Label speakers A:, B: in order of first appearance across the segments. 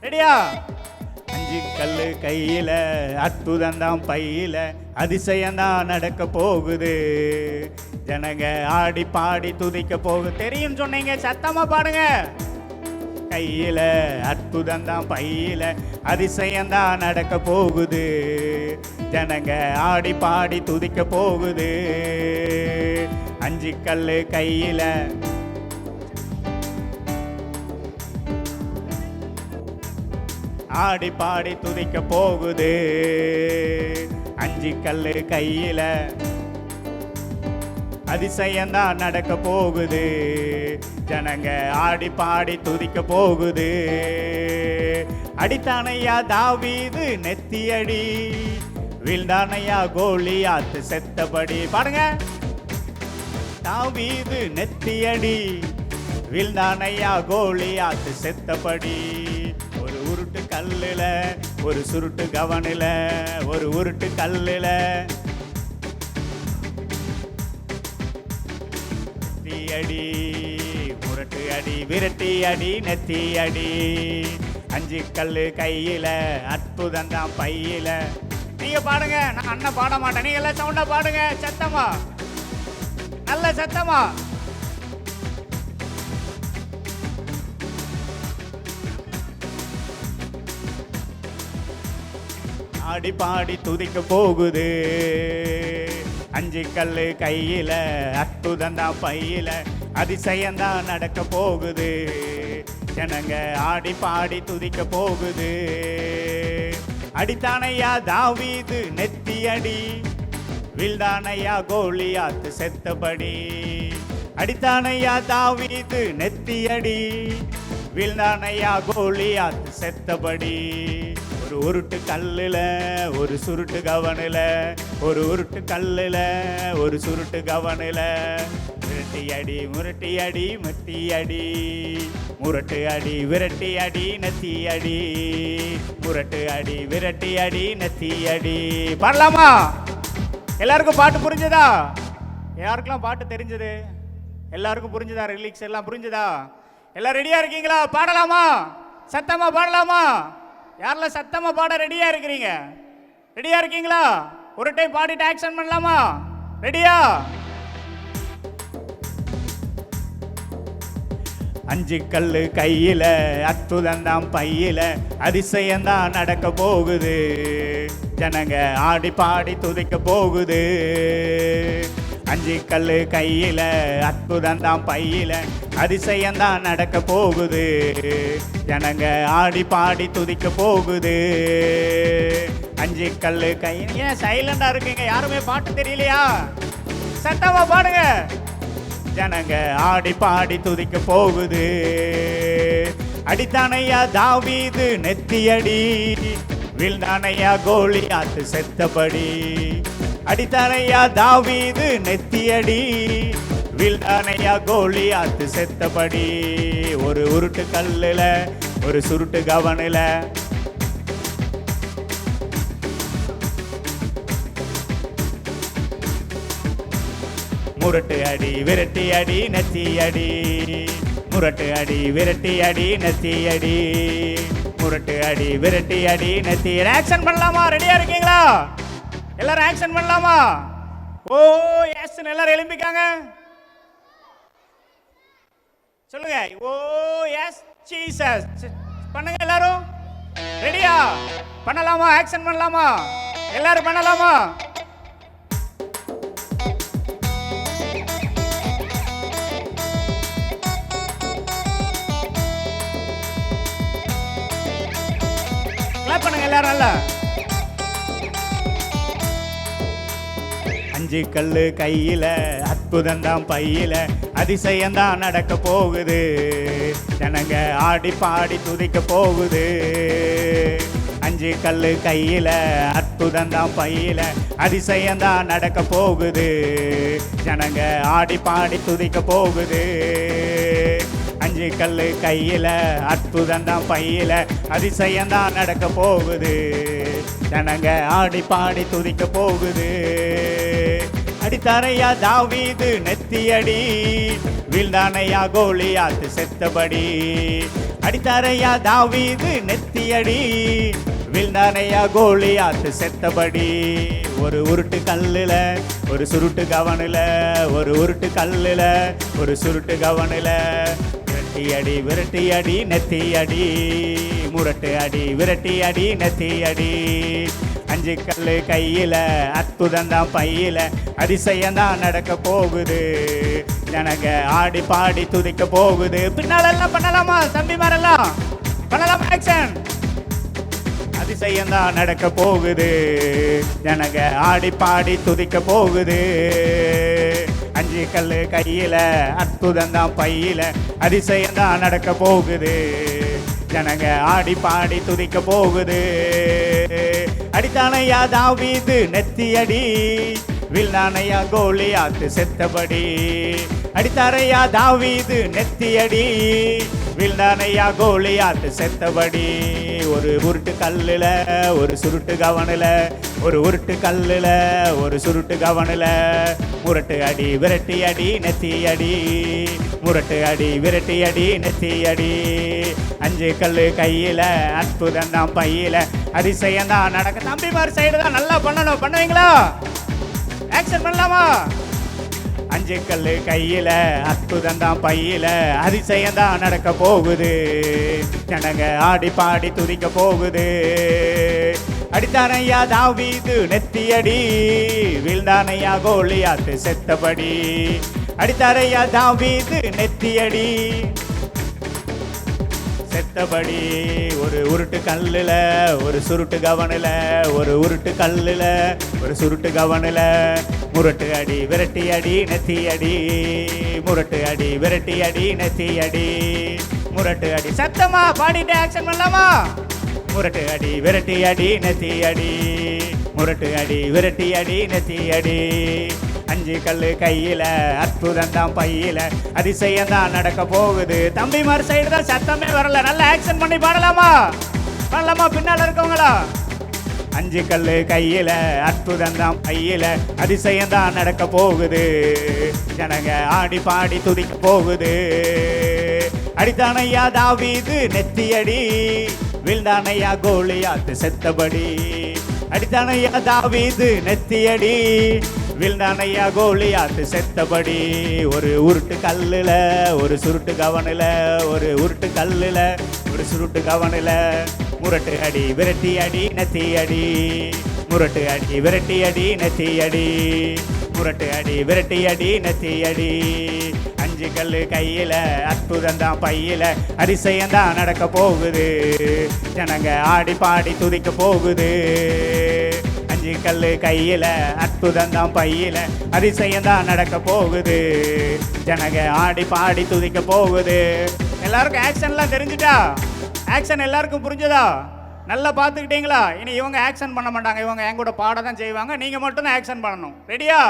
A: ரெடியா? அஞ்சு கல்லு கையில, அற்புதம்தான் பையில, அதிசயம்தான் நடக்க போகுது. ஜனங்க ஆடி பாடி துதிக்க போகுது. தெரியும் சொன்னீங்க, சத்தமா பாடுங்க. கையில அற்புதம்தான் பையில, அதிசயம்தான் நடக்க போகுது. ஜனங்க ஆடி பாடி துதிக்க போகுது. அஞ்சு கல்லு கையில, ஆடி பாடி துதிக்க போகுது. அஞ்சு கல்லு கையில, அதிசயம்தான் நடக்க போகுது. ஜனங்க ஆடி பாடி துதிக்க போகுது. அடித்தானையா தாவீது நெத்தியடி, வீழ்ந்தானையா கோலியாத்து செத்தபடி. பாடுங்க. தாவீது நெத்தியடி, வீழ்ந்தானையா கோலியாத்து செத்தபடி. ஒரு உருட்டு கல்லுல, ஒரு சுருட்டு கவனில, ஒரு உருட்டு கல்லுல அடி, முரட்டு அடி, விரட்டி அடி, நெத்தி அடி. அஞ்சு கல்லு கையில, அற்புதம்தான் பையில. நீங்க பாடுங்க, நான் அண்ணன் பாட மாட்டேன். நீங்க எல்லாம் சவுண்டா பாடுங்க, சத்தமா, நல்ல சத்தமா. ஆடி பாடி துதிக்க போகுது. அஞ்சு கல்லு கையில, அற்புதம்தான் பையில, அதிசயம்தான் நடக்க போகுது. ஜனங்க ஆடி பாடி துதிக்க போகுது. அடித்தானையா தாவீது நெத்தி அடி, வீழ்ந்தானையா கோலியாத்து செத்தபடி. அடித்தானையா தாவீது நெத்தி அடி, வீழ்ந்தானையா கோலியாத்து செத்தபடி. ஒரு உருட்டு கல்லுல, ஒரு சுருட்டு கவனில, ஒரு உருட்டு கல்லுல, ஒரு சுருட்டு கவனில. விரட்டி அடி, முரட்டி அடி, மத்தி அடி, முரட்டு அடி, விரட்டி அடி, நெத்தி அடி, முரட்டு அடி, விரட்டி அடி, நெத்தி அடி. பாடலாமா? எல்லாருக்கும் பாட்டு புரிஞ்சதா? யாருக்கெல்லாம் பாட்டு தெரிஞ்சது? எல்லாருக்கும் புரிஞ்சதா? ரிலீக்ஸ் எல்லாம் புரிஞ்சதா? எல்லாம் ரெடியா இருக்கீங்களா? பாடலாமா? சத்தமா பாடலாமா? யாரெல்லாம் சத்தமா பாட ரெடியா இருக்கிறீங்க? ரெடியா இருக்கீங்களா? ஒரு டைம் பாடிட்டு ஆக்ஷன் பண்ணலாமா? ரெடியா? அஞ்சு கல்லு கையில, அற்புதம்தான் பையில, அதிசயம்தான் நடக்க போகுது. ஜனங்க ஆடி பாடி துதிக்க போகுது. அஞ்சு கல்லு கையில, அற்புதம்தான் பையில, அதிசயம்தான் நடக்க போகுது. ஜனங்க ஆடி பாடி துதிக்க போகுது. அஞ்சு கல்லு கை. ஏன் சைலண்டா இருக்கீங்க? யாருமே பாட்டு தெரியலையா? சத்தமா பாடுங்க. ஜனங்க ஆடி பாடி துதிக்க போகுது. அடித்தானையா தாவீது நெத்தியடி, வீழ்ந்தானையா கோலியாத்து செத்தபடி. அடித்தானையா தாவீது நெத்தியடி, வீழ்ந்தானையா கோலியாத்து செத்தபடி. ஒரு உருட்டு கல்லுல, ஒரு சுருட்டு கவனில, முரட்டு அடி, விரட்டி அடி, நெத்தி அடி, முரட்டு அடி, விரட்டி அடி, நெத்தி அடி, முரட்டு அடி, விரட்டி அடி, நெத்தி. ஆக்ஷன் பண்ணலாமா? ரெடியா இருக்கீங்களா? எல்லாரும் ஆக்ஷன் பண்ணலாமா? ஓ எஸ், எல்லாரும் எழும்பிக்காங்க. சொல்லுங்க. ஓ எஸ் ஜீசஸ். பண்ணுங்க எல்லாரும். ரெடியா? பண்ணலாமா? ஆக்ஷன் பண்ணலாமா? எல்லாரும் பண்ணலாமா? கிளாப் பண்ணுங்க எல்லாரும். நல்லா. அஞ்சு கல்லு கையில, அற்புதம்தான் பையில, அதிசயம்தான் நடக்க போகுது. ஜனங்க ஆடி பாடி துதிக்க போகுது. அஞ்சு கல்லு கையில, அற்புதம்தான் பையில, அதிசயம்தான் நடக்க போகுது. ஜனங்க ஆடி பாடி துதிக்க போகுது. அஞ்சு கல்லு கையில, அற்புதம்தான் பையில, அதிசயம்தான் நடக்க போகுது. ஜனங்க ஆடி பாடி துதிக்க போகுது. அடித்தாரையா தாவீது நெத்தியடி, வீழ்ந்தானையா கோலியாத்து செத்தபடி. அடித்தாரையா தாவீது நெத்தியடி, வீழ்ந்தானையா கோலியாத்து செத்தபடி. ஒரு உருட்டு கல்லுல ஒரு சுருட்டு கவனில, ஒரு உருட்டு கல்லுல ஒரு சுருட்டு கவனில. விரட்டி அடி விரட்டி அடி நெத்தி அடி, முரட்டு அடி விரட்டி அடி நெத்தி அடி. 5 கல்லு கையில, அற்புதந்தான் பையில, அதிசயந்தான் நடக்க போகுது. ஜனங்க ஆடி பாடி துதிக்க போகுது. பின்னாலெல்லாம் பண்ணலாமா தம்பி மாரெல்லாம் பண்ணலாமா? ஆக்ஷன். அதிசயந்தான் நடக்க போகுது. ஜனங்க ஆடி பாடி துதிக்க போகுது. 5 கல்லு கையில, அற்புதந்தான் பையில, அதிசயந்தான் நடக்க போகுது. ஜனங்க ஆடி பாடி துதிக்க போகுது. அடித்தானையா தாவீது நெத்தியடி, வீழ்ந்தானையா கோலியாத்து செத்தபடி. அடித்தாரையா தாவீது நெத்தியடி, வீழ்ந்தானையா கோலியாத்து செத்தபடி. ஒரு உருட்டு கல்லுல ஒரு சுருட்டு கவனில, ஒரு உருட்டு கல்லுல ஒரு சுருட்டு கவனில. முரட்டு அடி விரட்டி அடி நெத்தி அடி, முரட்டு அடி விரட்டி அடி நெத்தி அடி. 5 கல்லு கையில, அற்புதந்தான் பையில, அதிசயந்தான் நடக்க. தம்பி மாதிரி சைடு தான் நல்லா பண்ணணும். பண்ணுவீங்களா? ஆக்ஷன் பண்ணலாமா? 5 கல்லு கையில, அற்புதந்தான் பையில, அதிசயந்தான் நடக்க போகுது. ஜனங்க ஆடி பாடி துதிக்க போகுது. அடித்தானையா தாவீது நெத்தியடி, வீழ்ந்தானையா கோலியாத்து செத்தபடி. அடித்தாரையா தாவீது நெத்தியடி செத்தபடி. ஒரு உருட்டு கல்லுல ஒரு சுருட்டு கவனில, ஒரு உருட்டு கல்லுல ஒரு சுருட்டு கவனில. முரட்டு அடி விரட்டி அடி நெத்தி அடி, முரட்டு அடி விரட்டி அடி நெத்தி அடி. முரட்டு அடி சத்தமா பாடிட்டு ஆக்ஷன் பண்ணலாமா? முரட்டு அடி விரட்டி அடி நெத்தி அடி, முரட்டு அடி விரட்டி அடி நெத்தி அடி. 5 கல்லு கையில, அற்புதந்தான் பையில, அதிசயந்தான் நடக்க போகுது. தம்பி மாதிரி சைடு தான் சத்தமே வரல. நல்லா ஆக்ஷன் பண்ணி பாடலாமா? பண்ணலாமா? பின்னால இருக்கவங்களா? 5 கல்லு கையில, அற்புதந்தான் பையில, அதிசயந்தான் நடக்க போகுது. ஜனங்க ஆடி பாடி துதிக்க போகுது. அடித்தானையா தாவீது நெத்தியடி, வீழ்ந்தானையா கோலியாத்து செத்தபடி. அடித்தானையா தாவீது நெத்தியடி, வீழ்ந்தானையா கோலியாத்து செத்தபடி. ஒரு உருட்டு கல்லுல ஒரு சுருட்டு கவனில, ஒரு உருட்டு கல்லுல ஒரு சுருட்டு கவனில. முரட்டு அடி விரட்டி அடி நெத்தி அடி, முரட்டு அடி விரட்டி அடி நெத்தி அடி, முரட்டு அடி விரட்டி அடி நெத்தி அடி. 5 கல்லு கையில, அற்புதந்தான் பையில, அதிசயந்தான் நடக்க போகுது. ஜனங்க ஆடி பாடி துதிக்க போகுது. 5 கல்லு கையில, அற்புதந்தான் பையில, அதிசயந்தான் நடக்க போகுது. ஜனங்க ஆடி பாடி துதிக்க போகுது. எல்லாருக்கும் ஆக்ஷன்லாம் தெரிஞ்சுட்டா? ஆக்ஷன் எல்லாருக்கும் புரிஞ்சதா? நல்லா பார்த்துக்கிட்டீங்களா? இனி இவங்க ஆக்ஷன் பண்ண மாட்டாங்க. இவங்க என் கூட பாட தான் செய்வாங்க. நீங்கள் மட்டும்தான் ஆக்ஷன் பண்ணணும். ரெடியா?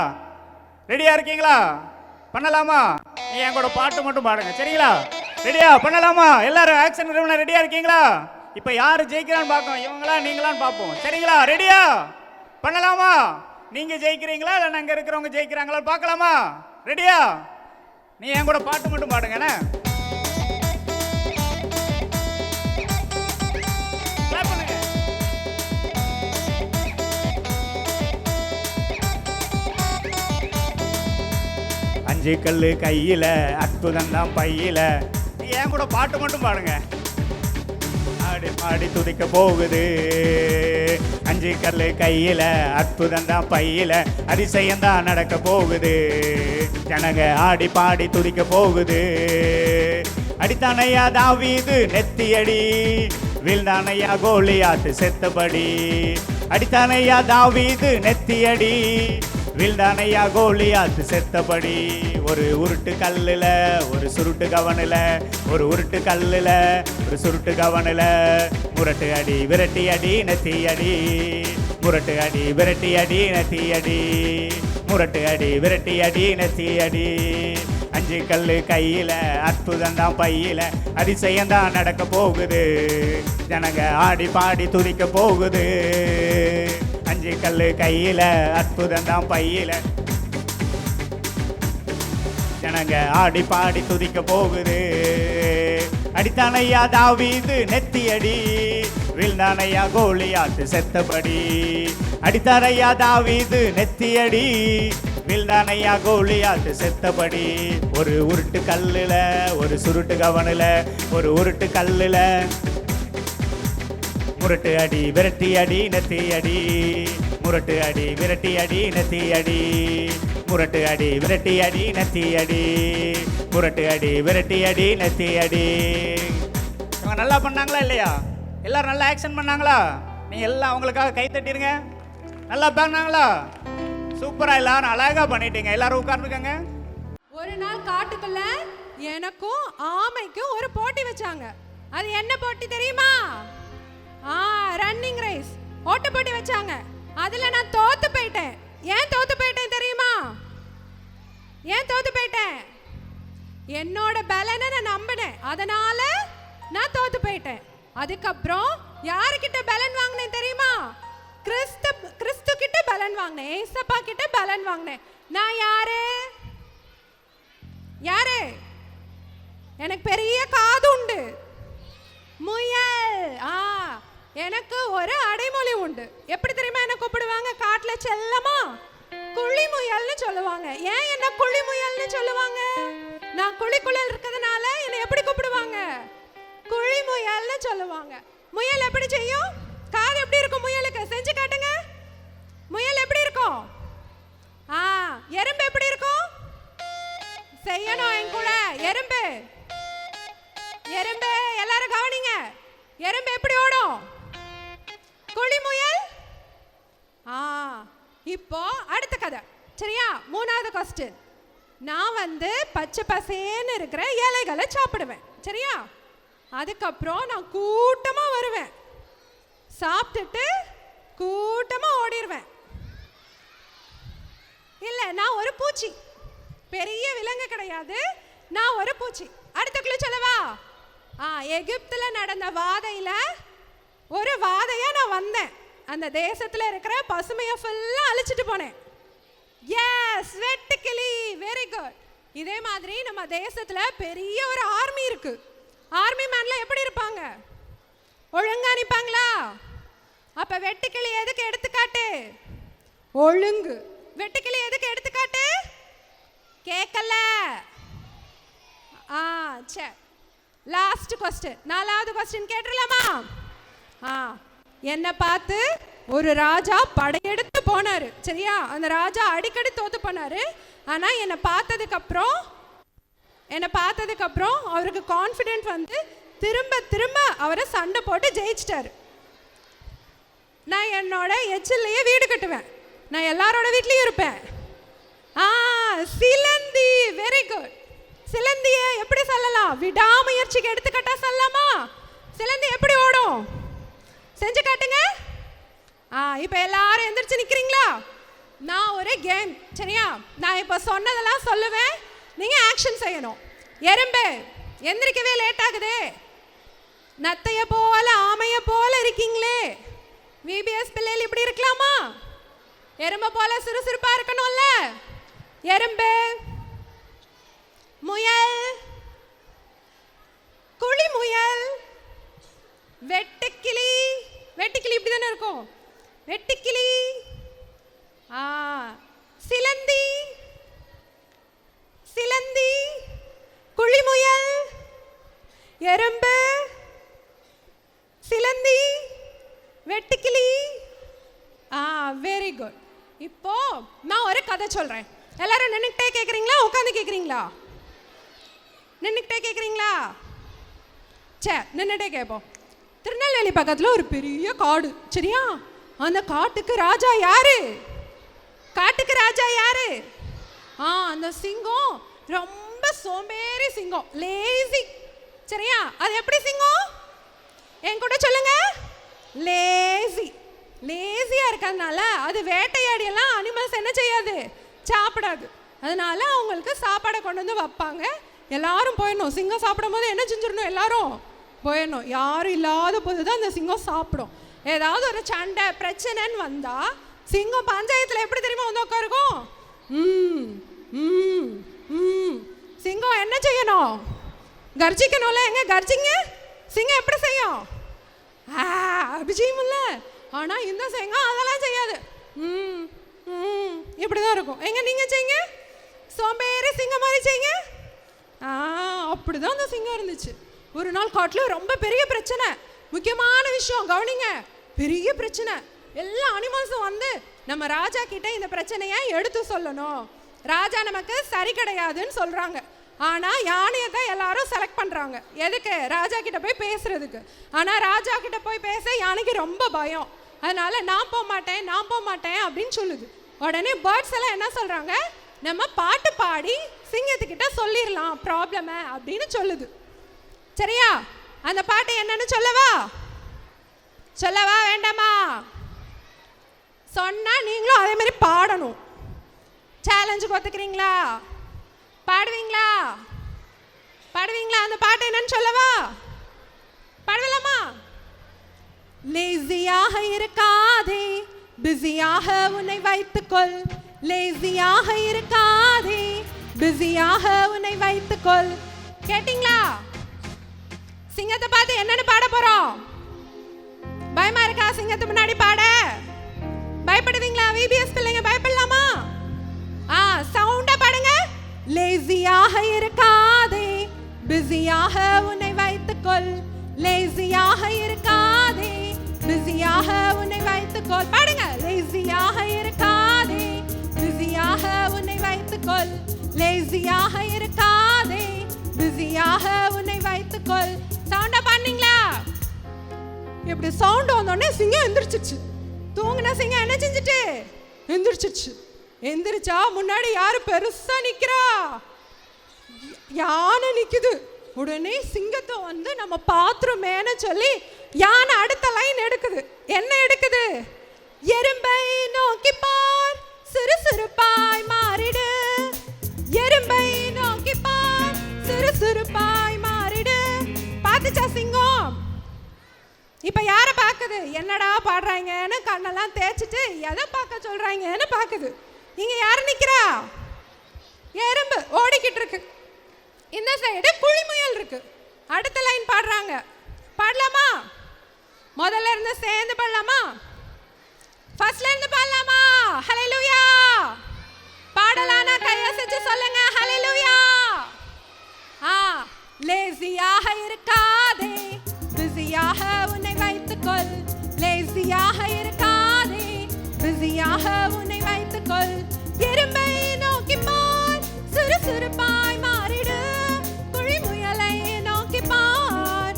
A: ரெடியா இருக்கீங்களா? பண்ணலாமா? நீ என் கூட பாட்டு மட்டும் பாடுங்க. சரிங்களா? ரெடியா? பண்ணலாமா? எல்லாரும் ஆக்ஷன் ரெடியா இருக்கீங்களா? இப்போ யார் ஜெயிக்கிறான்னு பார்ப்போம். இவங்களா நீங்களான்னு பார்ப்போம். சரிங்களா? ரெடியா? பண்ணலாமா? நீங்க ஜெயிக்கிறீங்களா இல்லை நாங்கள் இருக்கிறவங்க ஜெயிக்கிறாங்களா பார்க்கலாமா? ரெடியா? நீ என் கூட பாட்டு மட்டும் பாடுங்கண்ணே. 5 கல்லு கையில, அற்புதந்தான் பையில. நீ என் கூட பாட்டு மட்டும் பாடுங்க. ஆடி பாடி துதிக்க போகுது. 5 கல்லு கையில, அற்புதந்தான் பையில, அதிசயந்தான் நடக்க போகுது. ஜனங்க ஆடி பாடி துதிக்க போகுது. அடித்தானையா தாவீது நெத்தியடி, வீழ்ந்தானையா கோலியாத்து செத்தபடி. அடித்தானையா தாவீது நெத்தியடி, வீழ்ந்தானையா கோலியாத்து செத்தபடி. ஒரு உருட்டு கல்லுல ஒரு சுருட்டு கவனில, ஒரு உருட்டு கல்லுல ஒரு சுருட்டு கவனில. முரட்டு அடி விரட்டி அடி நெத்தி அடி, முரட்டு அடி விரட்டி அடி நெத்தி அடி, முரட்டு அடி விரட்டி அடி நெத்தி அடி. 5 கல்லு கையில, அற்புதந்தான் பையில, அதிசயந்தான் நடக்க போகுது. ஜனங்க ஆடி பாடி துதிக்க போகுது. 5 கல்லு கையில, அற்புதந்தான் பையில, ஜனங்க ஆடி பாடி துதிக்க போகுது. அடித்தானையா தாவீது நெத்தி அடி, விழுந்தானையா கோலியாத்து செத்தபடி. அடித்தாரையா தாவீது நெத்தி அடி, விழுந்தானையா கோலியாத்து செத்தபடி. ஒரு உருட்டு கல்லுல ஒரு சுருட்டு கவனில, ஒரு உருட்டு கல்லுல முரட்டு அடி விரட்டி அடி நெத்தி அடி, முரட்டு அடி விரட்டி அடி நெத்தி அடி, முரட்டு அடி விரட்டி அடி நெத்தி அடி, முரட்டு அடி விரட்டி அடி நெத்தி அடி. இவங்க நல்லா பண்ணாங்களா இல்லையா? எல்லாரும் நல்லா ஆக்ஷன் பண்ணாங்களா? நீங்க எல்லாம் அவங்களுக்காக கை தட்டிருங்க. நல்லா பண்ணாங்களா? சூப்பரா எல்லாரும் அழகா பண்ணிட்டீங்க. எல்லாரும் உட்கார்ந்துக்கங்க.
B: ஒரு நாள் காட்டுக்குள்ள எனக்கும் ஆமைக்கும் ஒரு போட்டி வச்சாங்க. அது என்ன போட்டி தெரியுமா? ரன்னிங் ரேஸ், ஓட்ட போட்டி வச்சாங்க. அதுல நான் தோத்து போயிட்டேன். ஏன் தோத்து போயிட்டேன் தெரியுமா? ஏன் தோத்து போயிட்டேன்? என்னோட பலனை நான் நம்பினேன், அதனால நான் தோத்து போயிட்டேன். அதுக்கப்புறம் யாருக்கிட்ட பலன் வாங்கினேன் தெரியுமா? கிறிஸ்து கிட்ட பலன் வாங்கினேன், ஏசப்பா கிட்ட பலன் வாங்கினேன். நான் யாரு? யாரு? எனக்கு பெரிய காது உண்டு, முயல். எனக்கு ஒரு அடைமொழி உண்டு. எப்படி தெரியுமா என்ன கூப்பிடுவாங்க காட்டுல? செல்லமா குழி முயல்னு சொல்லுவாங்க. ஏன் என்ன குழி முயல்னு சொல்லுவாங்க? நான் குழிக்குள்ள இருக்கிறதுனால என்ன எப்படி கூப்பிடுவாங்க? குழி முயல்னு சொல்லுவாங்க. முயல் எப்படி செய்யும்? காது எப்படி இருக்கும் முயலுக்கு? செஞ்சு காட்டுங்க. முயல் எப்படி இருக்கும்? எறும்பு எப்படி இருக்கும்? செய்யணும் என் கூட. எறும்பு எறும்பு எல்லாரும் கவனிங்க. எறும்பு எப்படி ஓடும்? குழி முயல். இப்போ அடுத்த கதை, சரியா? மூணாவது கொஸ்டின். நான் பச்சை பசேன்னு இருக்கிற இலைகளை சாப்பிடுவேன், சரியா? அதுக்கப்புறம் நான் கூட்டமா வருவேன், சாப்பிட்டுட்டு கூட்டமா ஓடிடுவேன். இல்லை, நான் ஒரு பூச்சி, பெரிய விலங்கு கிடையாது, நான் ஒரு பூச்சி. அடுத்த குழு சொல்லவா? எகிப்துல நடந்த வாதையில ஒரு வாதையா நான் வந்தேன். அந்த தேசத்துல இருக்கிற பசுமையை ஃபுல்லா அழிச்சிட்டு போனேன். எஸ், வெட்டுக்கிளி. Very good. இதே மாதிரி நம்ம தேசத்துல பெரிய ஒரு ஆர்மி இருக்கு. ஆர்மி மேன்ல எப்படி இருப்பாங்க? ஒழுங்கா நிப்பாங்களா? அப்ப வெட்டுக்கிளி எதுக்கு எடுத்துக்காட்டு? ஒழுங்கு. வெட்டுக்கிளி எதுக்கு எடுத்துக்காட்டு? கேட்கல. சரி, லாஸ்ட் கொஸ்டின், நாலாவது கொஸ்டின் கேட்டுடலாமா? என்னை பார்த்து ஒரு ராஜா படையெடுத்து போனாரு, சரியா? அந்த ராஜா அடிக்கடி தோத்து போனாரு. ஆனா என்னை பார்த்ததுக்கு அப்புறம் அவருக்கு கான்ஃபிடென்ட் திரும்ப திரும்ப அவரை சண்டை போட்டு ஜெயிச்சிட்டாரு. நான் என்னோட எச்சிலையே வீடு கட்டுவேன், நான் எல்லாரோட வீட்லயும் இருப்பேன். சிலந்தி. Very good. சிலந்திய எப்படி சொல்லலாம்? விடாமுயற்சிக்கு எடுத்துக்கிட்டா சொல்லலாமா? சிலந்தி எப்படி ஓடும்? செஞ்சு காட்டுங்க. இப்போ எல்லாரும் எந்திரிச்சு நிக்கிறீங்களா? நான் ஒரு கேம், சரியா? நான் இப்போ சொன்னதெல்லாம் சொல்லுவேன், நீங்க ஆக்ஷன் செய்யணும். எறும்பு, எந்திரிக்கவே லேட் ஆகுது. நத்தைய போல ஆமைய போல இருக்கீங்களே, விபிஎஸ் பிள்ளைகள் இப்படி இருக்கலாமா? எறும்பு போல சுறுசுறுப்பா இருக்கணும்ல. எறும்பு, முயல், குழி முயல், வெட்டுக்கிளி. வெட்டுக்கிளி இப்படி தானே இருக்கும். வெட்டுக்கிளி, சிலந்தி, சிலந்தி, குழி முயல், எறும்பு, சிலந்தி, வெட்டுக்கிளி. Very good. இப்போ நான் ஒரு கதை சொல்றேன். எல்லாரும் நின்னுக்கிட்டே கேட்குறீங்களா, உட்காந்து கேட்குறீங்களா? நின்னுக்கிட்டே கேட்குறீங்களா? சரி, நின்னுட்டே கேட்போம். திருநெல்வேலி பக்கத்தில் ஒரு பெரிய காடு, சரியா? அந்த காட்டுக்கு ராஜா யாரு? காட்டுக்கு ராஜா யாரு? அந்த சிங்கம் ரொம்ப சோம்பேறி சிங்கம், லேசி, சரியா? அது எப்படி சிங்கம்? என் கூட சொல்லுங்க. லேசி. லேசியா இருக்கிறதுனால அது வேட்டையாடி எல்லாம் அனிமல்ஸ் என்ன செய்யாது? சாப்பிடாது. அதனால அவங்களுக்கு சாப்பாடை கொண்டு வந்து வைப்பாங்க. எல்லாரும் போயிடணும். சிங்கம் சாப்பிடும் போது என்ன செஞ்சிடணும்? எல்லாரும் போயிடணும். யாரும் இல்லாத போது தான் அந்த சிங்கம் சாப்பிடும். ஏதாவது ஒரு சண்டை பிரச்சனைன்னு வந்தா சிங்கம் பஞ்சாயத்துல எப்படி தெரியுமா வந்து உட்காருக்கும்? சிங்கம் என்ன செய்யணும்? கர்ஜிக்கணும்ல. எங்க கர்ஜிங்க? சிங்கம் எப்படி செய்யும்? அபிஜயமில்ல. ஆனா இந்த சிங்கம் அதெல்லாம் செய்யாது. இப்படிதான் இருக்கும். எங்க நீங்க செய்யுங்க, சோம்பேறி சிங்கம் மாதிரி செய்யுங்க. அப்படிதான் அந்த சிங்கம் இருந்துச்சு. ஒரு நாள் காட்டில் ரொம்ப பெரிய பிரச்சனை, முக்கியமான விஷயம் கவனிங்க, பெரிய பிரச்சனை. எல்லா அனிமல்ஸும் வந்து நம்ம ராஜா கிட்ட இந்த பிரச்சனையை எடுத்து சொல்லணும். ராஜா நமக்கு சரி கிடையாதுன்னு சொல்றாங்க. ஆனா யானையை தான் எல்லாரும் செலக்ட் பண்றாங்க. எதுக்கு? ராஜா கிட்ட போய் பேசுறதுக்கு. ஆனா ராஜா கிட்ட போய் பேச யானைக்கு ரொம்ப பயம். அதனால நான் போக மாட்டேன் அப்படின்னு சொல்லுது. உடனே பேர்ட்ஸ் எல்லாம் என்ன சொல்றாங்க? நம்ம பாட்டு பாடி சிங்கத்துக்கிட்ட சொல்லிடலாம் ப்ராப்ளம அப்படின்னு சொல்லுது. சரியா? அந்த பாட்டு என்னன்னு சொல்லவா வேண்டாமா? சொன்னா நீங்களும் அதே மாதிரி பாடணும். சேலஞ்சுக்கு ஒத்துக்கிறீங்களா? பாடுவீங்களா? அந்த பாட்டு என்னன்னு சொல்லவா? பாடலாமா? லேசியாக இருக்காதே, பிஸியாக உன்னை வைத்துக்கொள். லேசியாக இருக்காதே, பிஸியாக உன்னை வைத்துக்கொள். கேட்டிங்களா? சிங்கத்தை பார்த்து என்னன்னு பாட போறோம்? பயமா இருக்கா சிங்கத்து முன்னாடி பாட? பயப்படுவீங்களா? விபிஎஸ் பிள்ளைங்க பயப்படலாமா? சவுண்டா பாடுங்க. லேசியாக இருக்காதே, பிஸியாக உன்னை வைத்துக்கொள். லேசியாக இருக்காதே, பிஸியாக உன்னை வைத்துக்கொள். பாடுங்க. லேசியாக இருக்காதே, பிஸியாக உன்னை வைத்துக்கொள். லேசியாக இருக்காதே, பிஸியாக உன்னை வைத்துக்கொள். சவுண்டா பாடுனீங்களா? இப்படி சவுண்ட் வந்தோடனே சிங்கம் எந்திரிச்சிச்சு. தூங்குன சிங்கம் என்ன செஞ்சுட்டு எந்திரிச்சிச்சு. எந்திரிச்சா முன்னாடி யாரு பெருசா நிக்கிறா? யானை நிக்குது. உடனே சிங்கத்தை வந்து நம்ம பாத்ரூமேன்னு சொல்லி யானை அடுத்த லைன் எடுக்குது. என்ன எடுக்குது? எறும்பை நோக்கி பார், சுறுசுறுப்பாய் மாறிடு. எறும்பை நோக்கி பார், சுறுசுறுப்பாய் மாறிடு. பாத்துச்சா சிங்கம்? இப்ப யார பாக்குது? என்னடா பாடுறாங்கன்னு கண்ணெல்லாம் தேய்ச்சிட்டு எதை பார்க்க சொல்றாங்கன்னு பாக்குது. இங்க யாரு நிக்கிறா? எறும்பு ஓடிக்கிட்டு இருக்கு. இந்த சைடு புலிமுயல் இருக்கு. அடுத்த லைன் பாடுறாங்க. பாடலாமா? முதல்ல இருந்து சேர்ந்து பாடலாமா? ஃபர்ஸ்ட்ல இருந்து பாடலாமா? ஹல்லேலூயா. பாடலானா கையசைச்சு சொல்லுங்க ஹல்லேலூயா. லேசியாக இருக்காதே, பிஸியாக உன்னை வைத்துக்கொள். லேசியாக இருக்காதே, பிஸியாக உன்னை வைத்துக்கொள். எறும்பை நோக்கி பார், சுறுசுறுப்பாய் மாறிடு. புலிமுயலை நோக்கி பார்,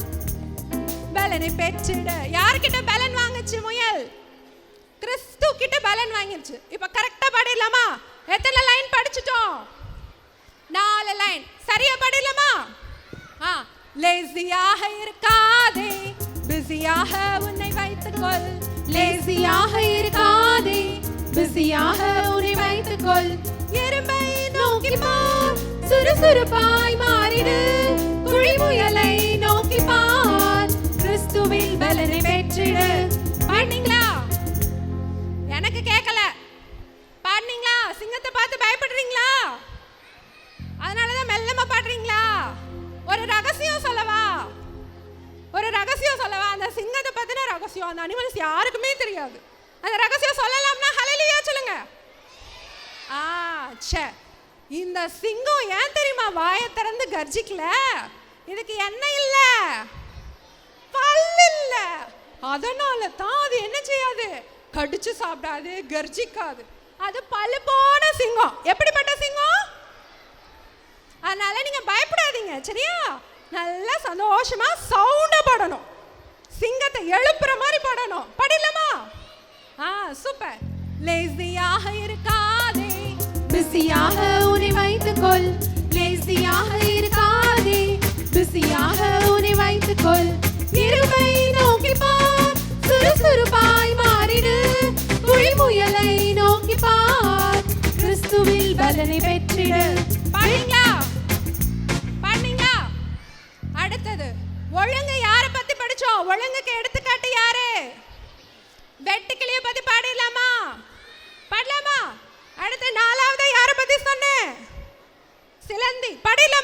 B: பலனை பெற்றிடு. யார்கிட்ட பலன் வாங்குச்சு முயல்? கிறிஸ்து கிட்ட பலன் வாங்கிருச்சு. இப்ப கரெக்டா பாடிடலாமா? எத்தனை லைன் படிச்சிட்டோம்? 4 லைன். சரியா பாடிடலாமா? லேசியாக இருக்காதே, பிஸியாக உன்னை வைத்துக்கொள். லேசியாக இருக்காதே, பிஸியாக உன்னை வைத்துக்கொள். எறும்பை நோக்கி பார், சுறுசுறுப்பாய் மாறிடு. புலிமுயலை நோக்கி பார், கிறிஸ்துவில் பலனை பெற்றிடு. பாடுனீங்களா? எனக்கு கேட்கல. பாடுனீங்களா? சிங்கத்தை பார்த்து பயப்படுறீங்களா? அதனாலதான் மெல்லமா பாடுறீங்களா? ஒரு ரகசியம் சொல்லவா? அந்த சிங்கத்தை பத்தின ரகசியம் அந்த அனிமல்ஸ் யாருக்குமே தெரியாது. அந்த ரகசியம் சொல்லலாம்னா ஹல்லேலூயா சொல்லுங்க. இந்த சிங்கம் ஏன் தெரியுமா வாயை திறந்து கர்ஜிக்கல? இதுக்கு என்ன இல்ல, பல் இல்ல. அதனால தான் அது என்ன செய்யாது, கடிச்சு சாப்பிடாது, கர்ஜிக்காது. அது பல்லு போன சிங்கம். எப்படிப்பட்ட சிங்கம்? அதனால நீங்க பயப்படாதீங்க சரியா? நல்லா சந்தோஷமா சவுண்டா பாடணும். சிங்கத்தை எழுப்புற மாதிரி பாடணும். பாடலாமா? சூப்பர். லேசியாக இருக்காதே, பிஸியாக உன்னை வைத்துக்கொள். லேசியாக இருக்காதே, பிஸியாக உன்னை வைத்துக்கொள். எறும்பை நோக்கி பார், சுறுசுறுப்பாய் மாறிடு. புலிமுயலை நோக்கி பார், கிறிஸ்துவில் பலனை பெற்றிடு. பாடுங்களா? பாடுனீங்களா? அடுத்தது ஒழுங்கு. யாரை பத்தி படிச்சோம்? ஒழுங்குக்கு எடுத்துக்காட்டு யாரு? வெட்டுக்கிளிய பத்தி பாடிடலாமா? பாடலாமா? அடுத்து 4வது யாரை பத்தி சொன்னேன்? சிலந்தி. பாடலாமா?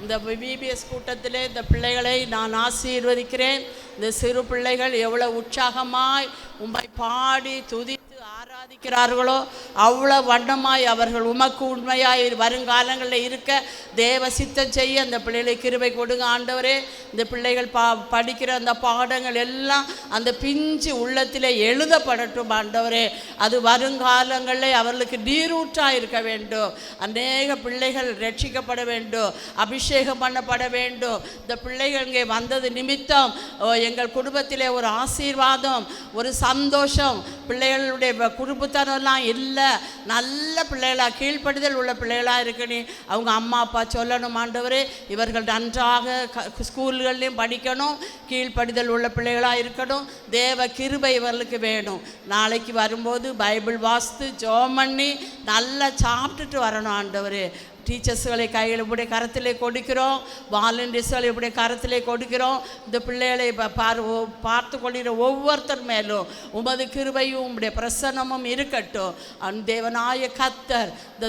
C: இந்த விபிஎஸ் கூட்டத்திலே இந்த பிள்ளைகளை நான் ஆசீர்வதிக்கிறேன். இந்த சிறு பிள்ளைகள் எவ்வளோ உற்சாகமாய் உம்மை பாடி துதித்து ஆராதிக்கிறார்களோ அவ்வளோ வண்ணமாய் அவர்கள் உமக்கு உண்மையாய் வருங்காலங்களில் இருக்க தேவ சித்தம் செய்ய அந்த பிள்ளைகளை கிருபை கொடுங்க ஆண்டவரே. இந்த பிள்ளைகள் படிக்கிற அந்த பாடங்கள் எல்லாம் அந்த பிஞ்சு உள்ளத்தில் எழுதப்படட்டும் ஆண்டவரே. அது வருங்காலங்களில் அவர்களுக்கு நீரூற்றாக இருக்க வேண்டும். அநேக பிள்ளைகள் ரட்சிக்கப்பட வேண்டும், அபிஷேகம் பண்ணப்பட வேண்டும். இந்த பிள்ளைகள் இங்கே வந்தது நிமித்தம் எங்கள் குடும்பத்திலே ஒரு ஆசீர்வாதம், ஒரு சந்தோஷம். பிள்ளைகளுடைய குடும்பத்தனெல்லாம் இல்லை, நல்ல பிள்ளைகளாக கீழ்ப்படுதல் உள்ள பிள்ளைகளாக இருக்கணும். அவங்க அம்மா அப்பா சொல்லணும் ஆண்டவரே, இவர்கள் நன்றாக ஸ்கூல்கள்லையும் படிக்கணும், கீழ்ப்படுதல் உள்ள பிள்ளைகளாக இருக்கணும். தேவ கிருபை இவர்களுக்கு வேணும். நாளைக்கு வரும்போது பைபிள் வாசித்து ஜெபம் பண்ணி நல்லா சாப்பிட்டுட்டு வரணும் ஆண்டவரே. டீச்சர்ஸ்களை கையில் இப்படி கரத்திலே கொடுக்கிறோம், வாலண்டியர்ஸ்களை இப்படி கரத்திலே கொடுக்கிறோம். இந்த பிள்ளைகளை பார்த்து கொள்கிற ஒவ்வொருத்தர் மேலும் உமது கிருபையும் உம்முடைய பிரசன்னமும் இருக்கட்டும். தேவனாய கர்த்தர் இந்த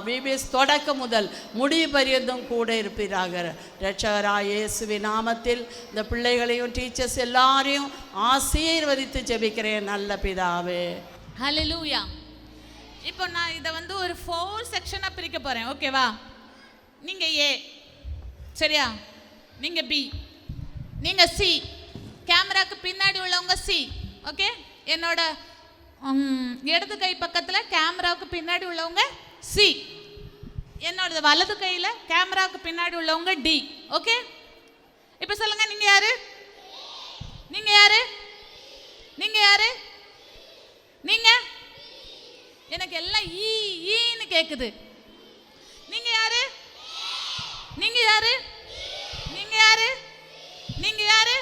C: விபிஎஸ் தொடக்கம் முதல் முடிவு பரியந்தும் கூட இருப்பீராக. இரட்சகராய இயேசுவின் நாமத்தில் இந்த பிள்ளைகளையும் டீச்சர்ஸ் எல்லாரையும் ஆசீர்வதித்து ஜெபிக்கிறேன் நல்ல பிதாவே.
D: ஹல்லேலூயா. இப்போ நான் இதை ஒரு 4 செக்ஷனாக பிரிக்க போகிறேன். ஓகேவா? நீங்கள் ஏ, சரியா? நீங்கள் பி, நீங்கள் சி. கேமராக்கு பின்னாடி உள்ளவங்க சி. ஓகே? என்னோட இடது கை பக்கத்தில் கேமராவுக்கு பின்னாடி உள்ளவங்க சி. என்னோட வலது கையில் கேமராவுக்கு பின்னாடி உள்ளவங்க டி. ஓகே? இப்போ சொல்லுங்க, நீங்கள் யாரு? நீங்கள் யாரு? நீங்கள் யாரு? நீங்கள்? எனக்கு எல்லாம் ஈன்னு கேக்குது. நீங்க யாரு? நீங்க யாரு? நீங்க யாரு? நீங்க யாரு?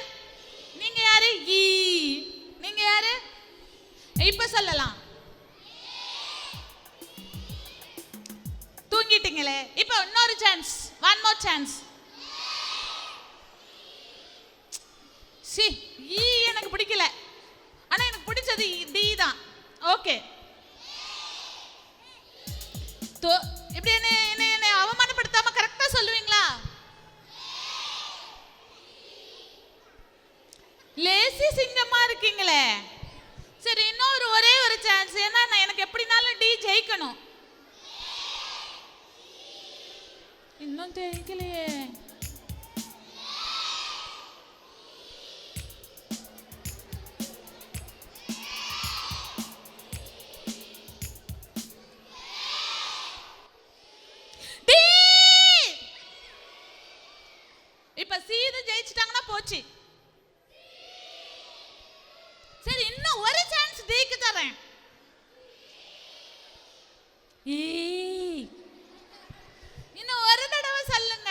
D: நீங்க யாரு? ஈ. நீங்க யாரு? இப்ப சொல்லலாம். தூங்கிட்டீங்களே. இப்ப இன்னொரு சான்ஸ், ஒன் மோர் சான்ஸ். சி, ஈ எனக்கு பிடிக்கல, ஆனா எனக்கு பிடிச்சது டி தான். ஓகே, இப்படி என்ன அவமானப்படுத்தாம கரெக்டா சொல்லுவீங்களா? லேசி சிங்கமா இருக்கீங்களே. சரி, இன்னொரு ஒரே ஒரு சான்ஸ். ஏன்னா எனக்கு எப்படினாலும் டி ஜெயிக்கணும். இன்னும் ஜெயிக்கலையே. இப்ப சீது ஜெயிச்சிட்டாங்கன்னா போச்சு. சரி, இன்னும் ஒரு சான்ஸ் டீக்கு தரேன். இன்னும் ஒரு தடவை சொல்லுங்க.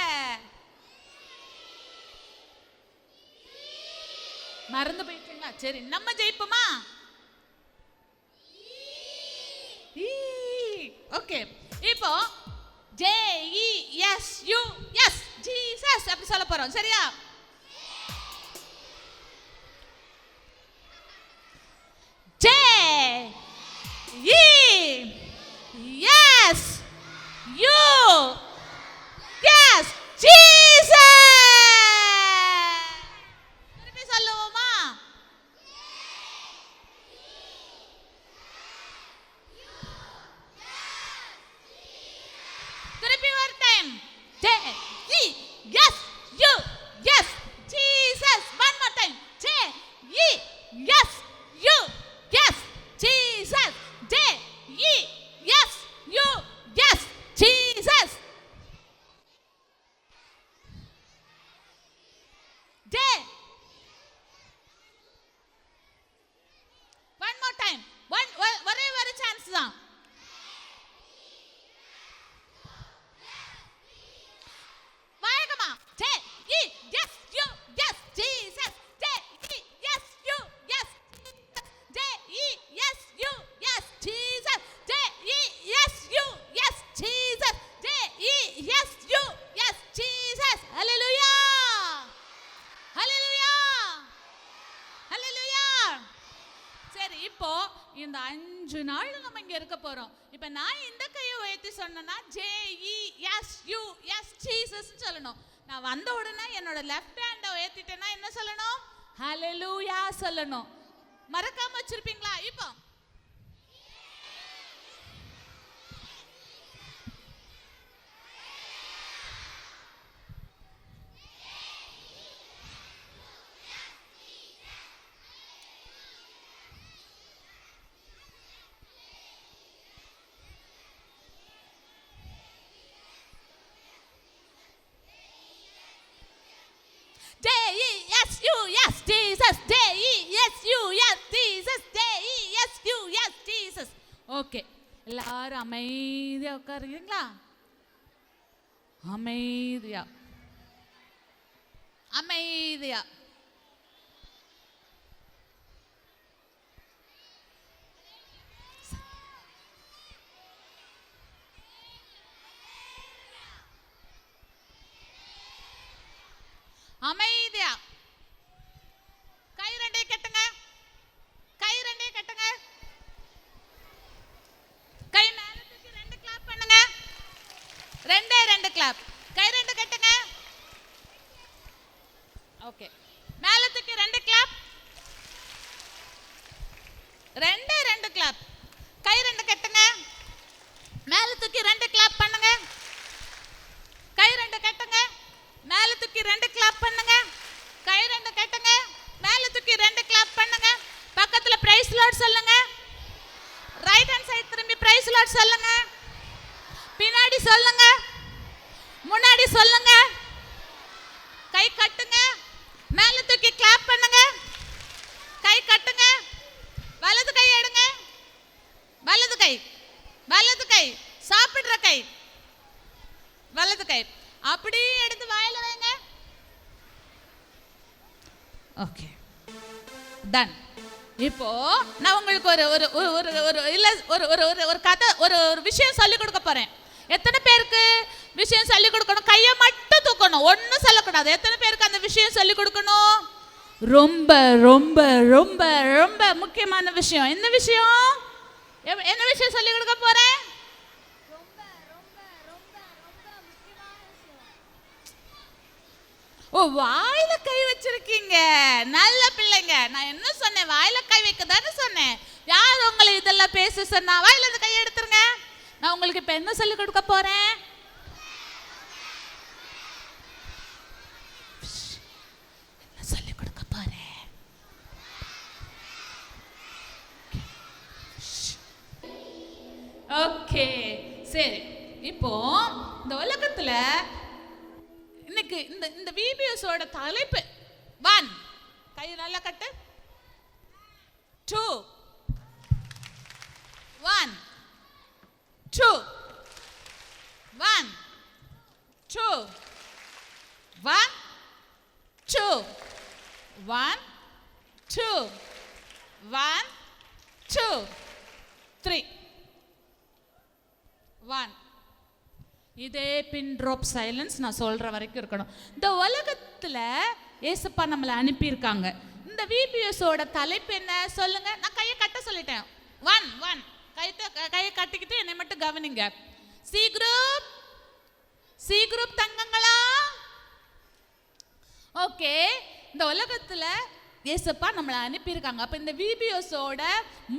D: மறந்து போயிட்டீங்களா? சரி, நம்ம ஜெயிப்போமா? ஓகே, இப்போ JESUS ஜீசஸ் அப்படி சொல்ல போறோம். சரியா? JESUS Jesus. திருப்பி சொல்லுவோமா? திருப்பி ஒரு time. JESUS Jesus. One more time. JESUS Jesus. JESUS Jesus. One more time. ஒரே ஒரு சான்ஸ் தான். இப்போ இந்த 5 நாள் நம்ம இங்க இருக்க போறோம். இப்ப நான் இந்த கையை உயர்த்தி பத்தி சொன்னா JESUS ஜீசஸ் சொல்லணும். நான் வந்த உடனே என்னோட லெஃப்ட் ஹேண்டை ஏத்திட்டேன்னா என்ன சொல்லணும்? ஹalleluya சொல்லணும். மறக்காம வச்சிருப்பீங்களா? இப்போ JESUS Jesus JESUS Jesus JESUS Jesus. Okay, எல்லாரும் அமைதியா உட்காருங்களா? அமைதியா அமைதியா. அமைதியா. கை ரெண்டே கட்டுங்க, கை ரெண்டே கட்டுங்க. கை மேல தூக்கி ரெண்டு கிளாப் பண்ணுங்க. ரெண்டே ரெண்டு கிளாப். கை ரெண்டு கட்டுங்க. ஓகே, மேல தூக்கி ரெண்டு கிளாப். ரெண்டே ரெண்டு கிளாப். கை ரெண்டு கட்டுங்க. மேல தூக்கி ரெண்டு கிளாப் பண்ணுங்க. கை ரெண்டு கட்டுங்க. மேல தூக்கி ரெண்டு கிளாப் பண்ணுங்க. கை ரெண்டு கட்டுங்க. மேல தூக்கி ரெண்டு கிளாப் பண்ணுங்க. பக்கத்துல பிரைஸ் லார்ட் சொல்லுங்க. ரைட் ஹேண்ட் சைடு திரும்பி பிரைஸ் லார்ட் சொல்லுங்க. பின்னாடி சொல்லுங்க, முன்னாடி சொல்லுங்க. கை கட்டுங்க. மேல தூக்கி கிளாப் பண்ணுங்க. கை கட்டுங்க. வலது கை எடுங்க. வலது கை, வலது கை, சாப்பிடுற கை, வலது கை அப்படியே எடுத்து வாயில வைங்க. Okay, done. இப்போ நான் உங்களுக்கு ஒரு ஒரு ஒரு ஒரு இல்ல ஒரு ஒரு ஒரு கதை ஒரு ஒரு விஷயம் சொல்லி கொடுக்க போறேன். எத்தனை பேருக்கு விஷயம் சொல்லி கொடுக்கணும்? கையை மட்டும் தூக்கணும், ஒன்றும் சொல்லக்கூடாது. எத்தனை பேருக்கு அந்த விஷயம் சொல்லி கொடுக்கணும்? ரொம்ப ரொம்ப ரொம்ப ரொம்ப முக்கியமான விஷயம். என்ன விஷயம்? என்ன விஷயம் சொல்லி கொடுக்க போறேன்? ஓ, வாயில கை வச்சிருக்கீங்க, நல்ல பிள்ளைங்க. நான் என்ன சொன்னேன்? வாயில கை வைக்க தானே சொன்னேன். யார் உங்களை இதெல்லாம் பேச சொன்னா? வாயில இருந்து கையை எடுத்துருங்க. நான் உங்களுக்கு இப்ப என்ன சொல்லி கொடுக்க போறேன்? என்ன சொல்லி கொடுக்க போறேன்? ஓகே, சரி. இப்போ இந்த உலகத்துல இன்னைக்கு இந்த VBSோட தலைப்பு 1. கை நல்லா கட்டு. 2 1 2 1 2 1 2 1 2 1 2 3 1. இதே பின் ட்ராப் சைலன்ஸ் நான் சொல்ற வரைக்கும் இருக்கணும். இந்த உலகத்துல ஏசப்பா நம்மளை அனுப்பியிருக்காங்க. இந்த VBSோட தலைப்பு என்ன சொல்லுங்க? நான் கையை கட்ட சொல்லிட்டேன். 1 1 கையை கட்டிக்கிட்டு என்னை மட்டும் கவனிங்க. C group தங்கங்களா? ஓகே, இந்த உலகத்துல ஏசப்பா நம்மளை அனுப்பியிருக்காங்க. அப்ப இந்த VBSோட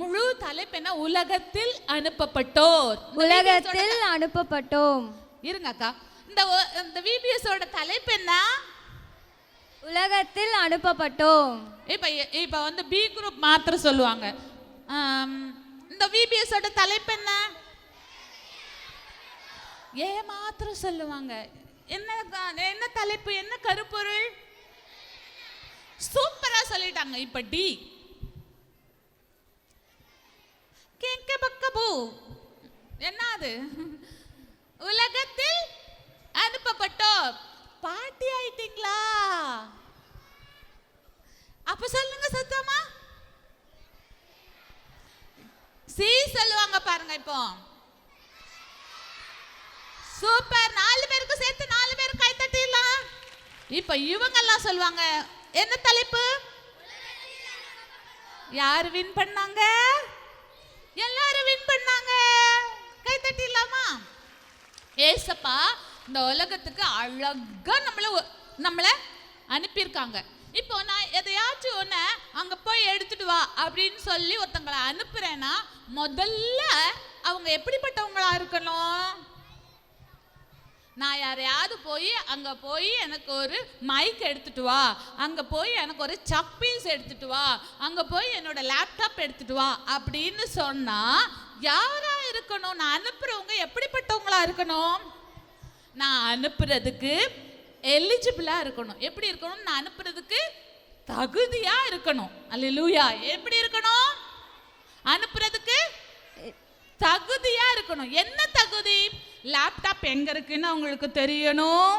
D: முழு தலைப்பு என்ன? உலகத்தில் அனுப்பப்பட்டோர்.
E: உலகத்தில் அனுப்பப்பட்டோம்.
D: இருங்க அக்கா, இந்த VBSோட தலைப்பு என்ன?
E: உலகத்தில் அனுப்பப்பட்டோம்.
D: இப்ப வந்து B குரூப் மாத்திரம் சொல்லுவாங்க. இந்த VBSோட தலைப்பு என்ன? ஏ மாத்திரம் சொல்லுவாங்க. என்ன தலைப்பு? என்ன கருப்பொருள்? சூப்பரா சொல்லிட்டாங்க. இப்ப D. கேக்க பக்கபூ என்ன அது? உலகத்தில் அனுப்பப்பட்டோம். பாட்டி ஆயிட்டீங்களா? அப்ப சொல்லுங்க சத்தமா. சி சொல்லுவாங்க பாருங்க. இப்போ சூப்பர். 4 பேருக்கு சேர்த்து 4 பேர் கை தட்டிடலாம். இப்ப இவங்க எல்லாம் சொல்லுவாங்க. என்ன தலைப்பு? யார் வின் பண்ணாங்க? எல்லாரும் வின் பண்ணாங்க. கை தட்டிடலாமா? ஏசப்பா இந்த உலகத்துக்கு அழகா நம்மளை அனுப்பியிருக்காங்க. இப்போ நான் எதையாச்சும் ஒன்று அங்கே போய் எடுத்துட்டு வா அப்படின்னு சொல்லி ஒருத்தங்களை அனுப்புறேன்னா முதல்ல அவங்க எப்படிப்பட்டவங்களா இருக்கணும்? நான் யாரையாவது போய் அங்கே போய் எனக்கு ஒரு மைக் எடுத்துட்டு வா, அங்கே போய் எனக்கு ஒரு சக் பீஸ் எடுத்துட்டு வா, அங்கே போய் என்னோட லேப்டாப் எடுத்துட்டு வா அப்படின்னு சொன்னால் யாரா இருக்கணும்? நான் அனுப்புகிறவங்க எப்படிப்பட்டவங்களா இருக்கணும்? நான் அனுப்புறதுக்கு எலிஜிபிளாக இருக்கணும். எப்படி இருக்கணும்? நான் அனுப்புறதுக்கு தகுதியாக இருக்கணும். அல்லேலூயா. எப்படி இருக்கணும்? அனுப்புறதுக்கு தகுதியா இருக்கணும். என்ன தகுதி? லேப்டாப் எங்க இருக்குன்னு அவங்களுக்கு தெரியணும்.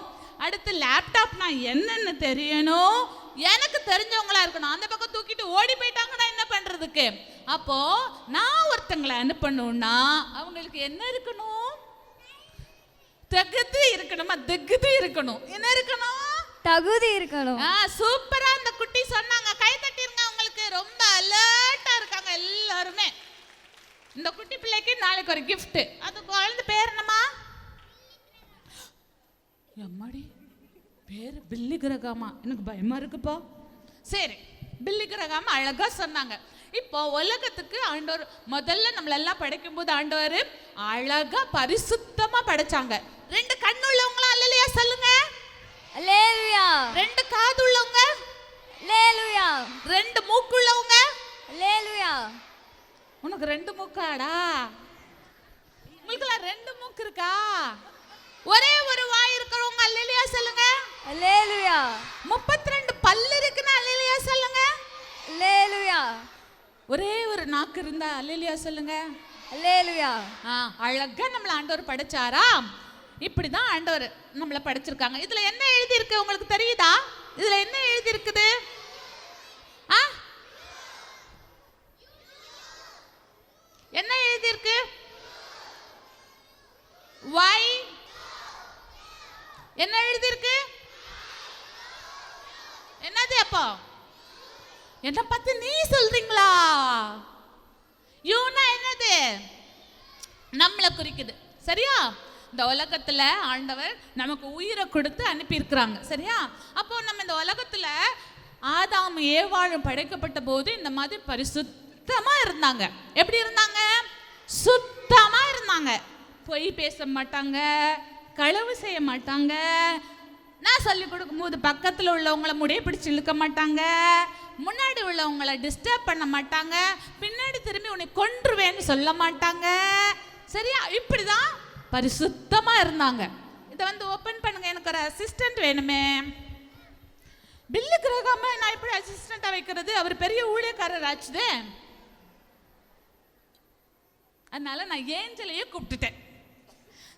D: அடுத்து லேப்டாப்னா என்னன்னு தெரியணும். எனக்கு தெரிஞ்சவங்களா இருக்கணும். அந்த பக்கம் தூக்கிட்டு ஓடி போயிட்டாங்கன்னா என்ன பண்றதுக்கு? அப்போ நான் ஒருத்தங்களை அனுப்பணும்னா அவங்களுக்கு என்ன இருக்கணும்? தகுதி இருக்கணுமா? தகுதி இருக்கணும். என்ன இருக்கணும்?
E: தகுதி இருக்கணும்.
D: சூப்பரா அந்த குட்டி சொன்னாங்க. கை தட்டிருங்க. அவங்களுக்கு ரொம்ப அலர்ட்டா இருக்காங்க எல்லாருமே. இந்த குட்டி பிள்ளைக்கு நாளைக்கு ஒரு gift. அது குழந்தை பேர் என்னம்மா? எம்மாடி பேர் பில்லி கிரகாமா. எனக்கு பயமா இருக்குப்பா. சரி, பில்லி கிரகாமா அழகா சொன்னாங்க. இப்போ உலகத்துக்கு ஆண்டவர் முதல்ல நம்மளெல்லாம் படைக்கும் போது ஆண்டவர் அழகா பரிசுத்தமா படைச்சாங்க. 2 கண்ணு உள்ளவங்களா அல்லேலூயா சொல்லுங்க.
E: அல்லேலூயா.
D: 2 காது உள்ளவங்க
E: அல்லேலூயா.
D: 2 மூக்கு உள்ளவங்க
E: அல்லேலூயா.
D: உனக்கு 2 மூக்காடா? உங்களுக்குலாம் 2 மூக்கு இருக்கா? ஒரே ஒரு வாய் இருக்கிறவங்க அல்லேலூயா சொல்லுங்க.
E: அல்லேலூயா.
D: 32 பல்லு இருக்குன்னா அல்லேலூயா சொல்லுங்க.
E: அல்லேலூயா.
D: ஒரே ஒரு நாக்கு இருந்தா அல்லேலூயா சொல்லுங்க.
E: அல்லேலூயா.
D: அழகா நம்மள ஆண்டவர் படைச்சாரா? இப்படிதான் ஆண்டவர் நம்மளை படைச்சிருக்காங்க. இதுல என்ன எழுதி இருக்கு உங்களுக்கு தெரியுதா? இதுல என்ன எழுதி இருக்குது? என்ன எழுதி இருக்கு? why என்ன எழுதி இருக்கு? என்னது? அப்போ என்ன பத்தி நீ சொல்றீங்களா? யூனா என்னது? நம்மளை குறிக்குது. சரியா? இந்த உலகத்துல ஆண்டவர் நமக்கு உயிரை கொடுத்து அனுப்பி இருக்கிறாங்க. சரியா? அப்போ நம்ம இந்த உலகத்துல ஆதாம் ஏவாளும் படைக்கப்பட்ட போது இந்த மாதிரி பரிசுத்தமா இருந்தாங்க. எப்படி இருந்தாங்க? சுத்தமா இருந்தாங்க. பொய் பேச மாட்டாங்க, களவு செய்ய மாட்டாங்க. நான் சொல்லி கொடுக்கும்போது பக்கத்தில் உள்ளவங்கள முடிய பிடிச்சி இழுக்க மாட்டாங்க, முன்னாடி உள்ளவங்கள டிஸ்டர்ப் பண்ண மாட்டாங்க, பின்னாடி திரும்பி உன்னை கொன்றுவேன்னு சொல்ல மாட்டாங்க. சரியா? இப்படிதான் பரிசுத்தமா இருந்தாங்க. இதை ஓப்பன் பண்ணுங்க. எனக்கு ஒரு அசிஸ்டன்ட் வேணுமே. பில்லு கிரகாம நான் எப்படி அசிஸ்டண்டா வைக்கிறது? அவர் பெரிய ஊழியக்காரர் ஆச்சுது. அதனால நான் ஏஞ்சலையே கூப்பிட்டுட்டேன்.